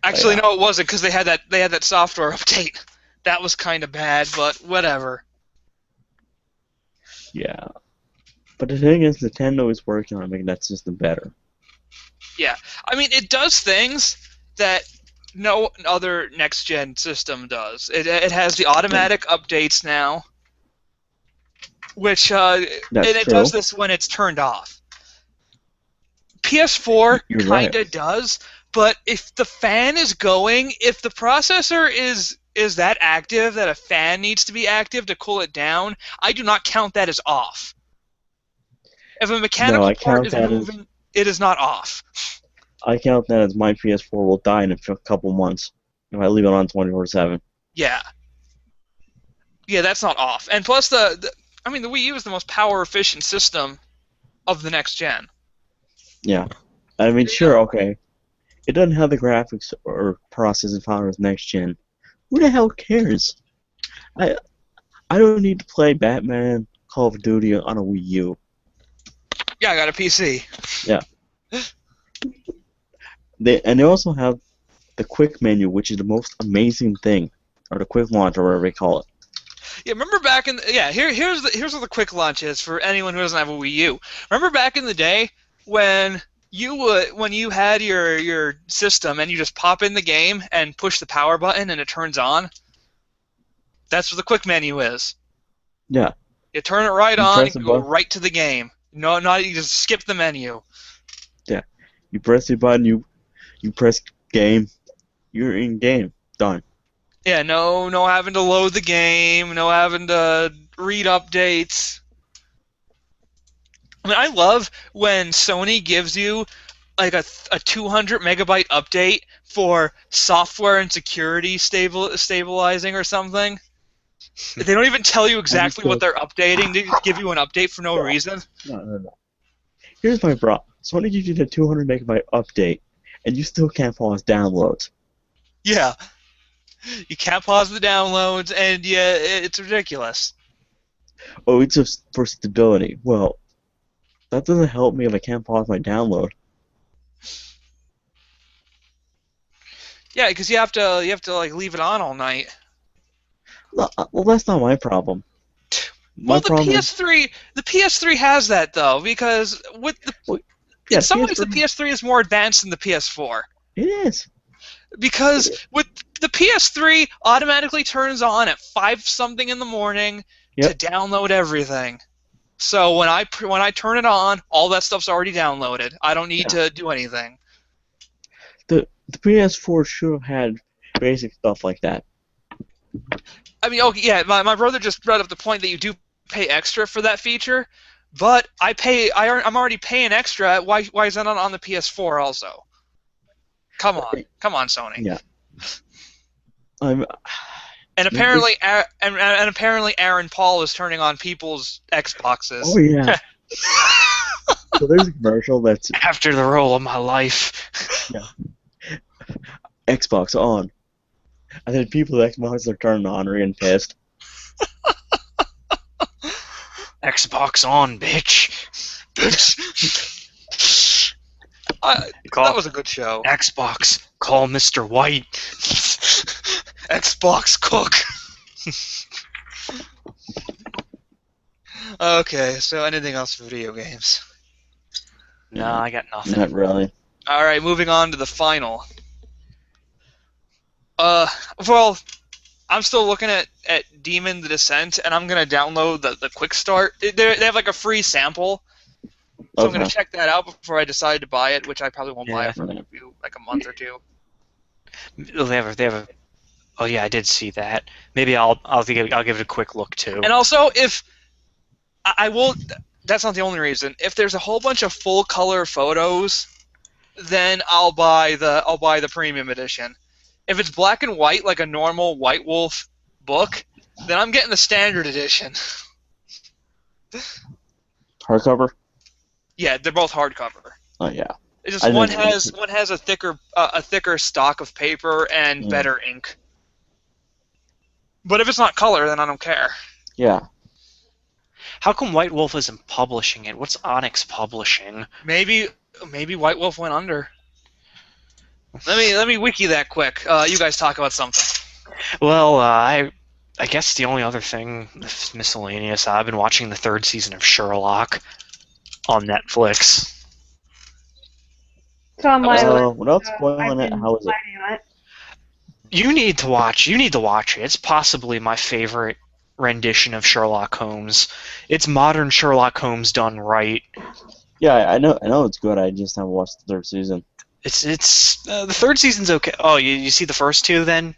Actually, no, it wasn't because they had that software update. That was kind of bad, but whatever. Yeah, but the thing is, Nintendo is working on making that system better. Yeah, I mean, it does things that no other next-gen system does. It has the automatic updates now, which it does this when it's turned off. PS4 kind of does, but if the fan is going, if the processor is that active that a fan needs to be active to cool it down, I do not count that as off. If a mechanical part is moving, it is not off. I count that as my PS4 will die in a couple months if I leave it on 24/7. Yeah. Yeah, that's not off. And plus, the Wii U is the most power-efficient system of the next gen. Yeah. I mean, sure, okay. It doesn't have the graphics or processing power as next gen. Who the hell cares? I don't need to play Batman, Call of Duty on a Wii U. Yeah, I got a PC. Yeah. They also have the quick menu, which is the most amazing thing, or the quick launch, or whatever they call it. Yeah, remember back in here's what the quick launch is for anyone who doesn't have a Wii U. Remember back in the day when you had your system and you just pop in the game and push the power button and it turns on? That's what the quick menu is. Yeah. You turn it right on and go right to the game. No, you just skip the menu. Yeah. You press the button, you press game, you're in game. Done. Yeah, no having to load the game, no having to read updates. I mean, I love when Sony gives you like a 200 megabyte update for software and security stabilizing or something. They don't even tell you I just exactly what go, they're updating. They just give you an update for no reason. no. Here's my problem. Sony gives you the 200 megabyte update, and you still can't pause downloads. Yeah, you can't pause the downloads, and yeah, it's ridiculous. Oh, it's just for stability. Well, that doesn't help me if I can't pause my download. Yeah, because you have to like leave it on all night. Well, that's not my problem. My Well, the problem is, PS3 has that though, because well, in yeah, some ways the PS3, PS3 is more advanced than the PS4. it is. Because with the PS3 automatically turns on at 5 something in the morning to Yep. download everything. So when I turn it on, all that stuff's already downloaded. I don't need to do anything. The PS4 should have had basic stuff like that. I mean, okay, yeah, my brother just brought up the point that you do pay extra for that feature, but I'm already paying extra. Why is that not on the PS4 also? Come on, Sony. Yeah. I'm. And apparently, and apparently, Aaron Paul is turning on people's Xboxes. Oh yeah. So there's a commercial that's After the role of my life. Xbox on, and then people's Xboxes are turning on, are getting pissed. Xbox on, bitch. That was a good show. Xbox, call Mr. White. Xbox cook. Okay, so anything else for video games? No, I got nothing. Not really. All right, moving on to the final. Well, I'm still looking at Demon the Descent, and I'm gonna download the quick start. They have like a free sample, so I'm gonna Okay. check that out before I decide to buy it, which I probably won't buy Yeah. it for like a month or two. They have a. Oh yeah, I did see that. Maybe I'll give it a quick look too. And also, if I will, that's not the only reason. If there's a whole bunch of full color photos, then I'll buy the premium edition. If it's black and white like a normal White Wolf book, then I'm getting the standard edition. Hardcover? Yeah, they're both hardcover. Oh yeah. It's I just know one what you has a thicker stock of paper and Mm. better ink. But if it's not color, then I don't care. Yeah. How come White Wolf isn't publishing it? What's Onyx publishing? Maybe White Wolf went under. Let me wiki that quick. You guys talk about something. Well, I guess the only other thing miscellaneous. I've been watching the 3rd season of Sherlock on Netflix. It's on my list. Without I've spoiling it, been how is it? planning on it. You need to watch it. It's possibly my favorite rendition of Sherlock Holmes. It's modern Sherlock Holmes done right. Yeah, I know it's good. I just haven't watched the 3rd season. It's the 3rd season's okay. Oh, you see the first 2 then?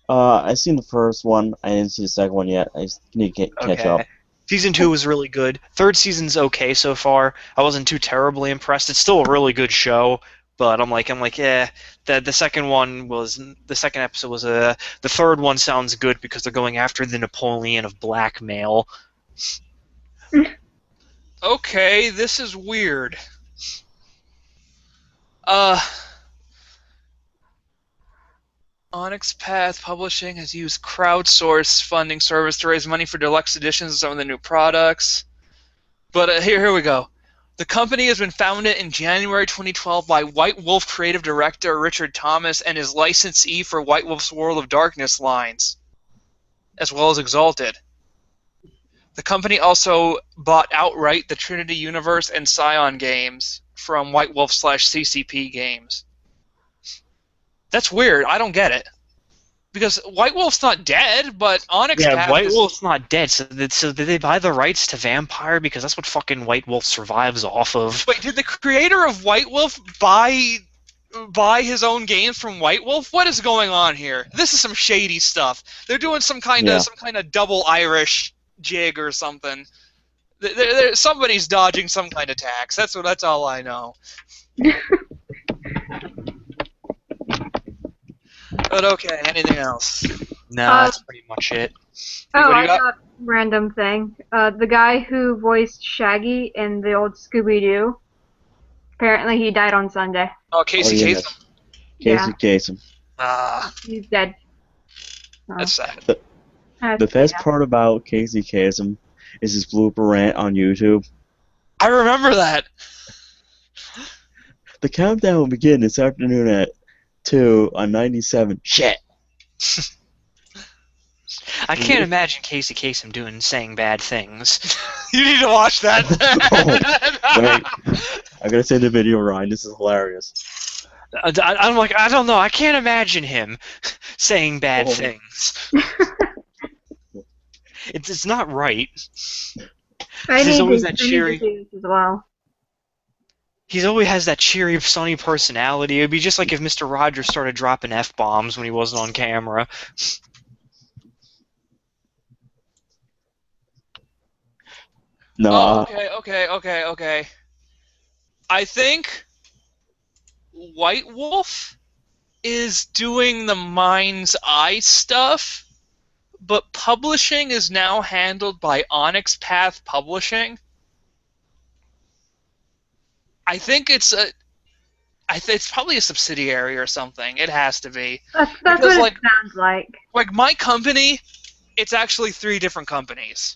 I seen the first one. I didn't see the second one yet. I just need to catch up. Season 2 was really good. 3rd season's okay so far. I wasn't too terribly impressed. It's still a really good show, but I'm like, yeah. The second episode was the 3rd one sounds good because they're going after the Napoleon of blackmail. Okay, this is weird. Onyx Path Publishing has used crowdsource funding service to raise money for deluxe editions of some of the new products. But here we go. The company has been founded in January 2012 by White Wolf creative director Richard Thomas and his licensee for White Wolf's World of Darkness lines, as well as Exalted. The company also bought outright the Trinity Universe and Scion games from White Wolf/CCP Games. That's weird. I don't get it. Because White Wolf's not dead, but Onyx Path White is... Wolf's not dead, so did they buy the rights to Vampire? Because that's what fucking White Wolf survives off of. Wait, did the creator of White Wolf buy buy his own games from White Wolf? What is going on here? This is some shady stuff. They're doing some kind Yeah. of double Irish jig or something. Somebody's dodging some kind of tax. That's all I know. But okay, anything else? No, that's pretty much it. Oh, What do you I got? got a random thing. The guy who voiced Shaggy in the old Scooby-Doo, apparently he died on Sunday. Oh, Casey yeah. Kasem. Casey Kasem. Ah, He's dead. that's sad. The best part about Casey Kasem is his blooper rant on YouTube. I remember that. The countdown will begin this afternoon at 2 on 97. Shit. I can't imagine Casey Kasem saying bad things. You need to watch that. Wait. I gotta say the video, Ryan. This is hilarious. I'm like, I don't know. I can't imagine him saying bad Oh. things. It's not right. I There's need always to, that I need cheery- to see this as well. He always has that cheery, sunny personality. It'd be just like if Mr. Rogers started dropping F-bombs when he wasn't on camera. No, Oh, okay. I think White Wolf is doing the Mind's Eye stuff, but publishing is now handled by Onyx Path Publishing. I think it's probably a subsidiary or something. It has to be. That's Because, what like- it sounds like. Like my company, it's actually 3 different companies.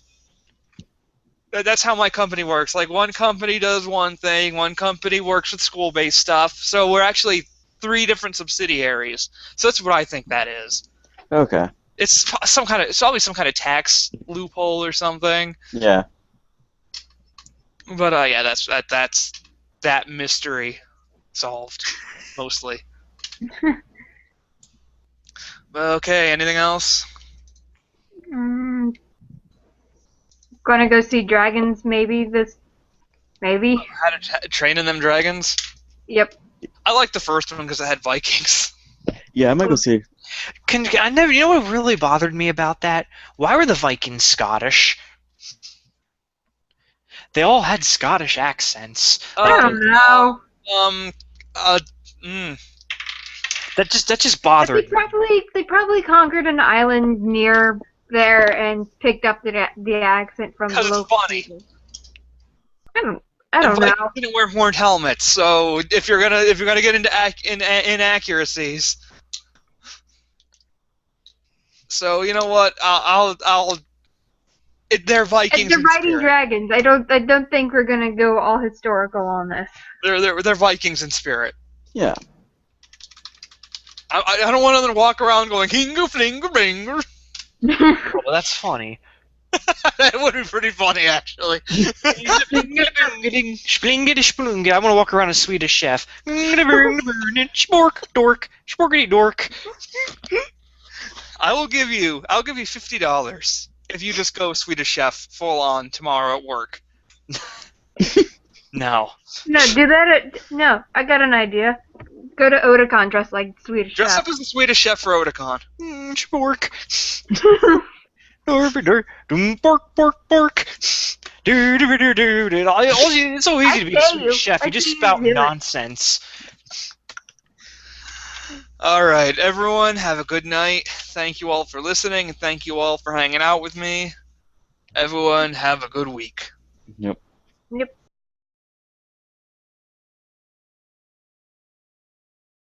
That's how my company works. Like one company does one thing, one company works with school-based stuff. So we're actually 3 different subsidiaries. So that's what I think that is. okay. It's probably some kind of tax loophole or something. Yeah. But yeah, that's that mystery solved mostly. Okay, anything else? Gonna go see dragons maybe. How to training them dragons? Yep. I like the first one because it had Vikings. Yeah, I might go see. You know what really bothered me about that? Why were the Vikings Scottish? They all had Scottish accents. I don't know. That just bothered me. They probably conquered an island near there and picked up the accent from the 'Cause it's local funny. people. I don't know. Vikings didn't wear horned helmets, so if you're gonna get into inaccuracies, so you know what? They're Vikings. They're in riding spirit. dragons. I don't think we're gonna go all historical on this. They're Vikings in spirit. Yeah. I don't want them to walk around going hinga flinga binger. Well, that's funny. That would be pretty funny, actually. Splingity splunga. I want to walk around a Swedish chef. Spork, dork, sporkity dork. I'll give you $50 if you just go Swedish Chef full on tomorrow at work. No. No, do that. No, I got an idea. Go to Otakon dressed like Swedish Dress chef. up as the Swedish Chef for Otakon. Spork. Bork, bork, bork. It's so easy to be a I dare Swedish you. chef. I You just dare you spout do it. nonsense. All right, everyone, have a good night. Thank you all for listening, and thank you all for hanging out with me. Everyone, have a good week. Yep. Yep.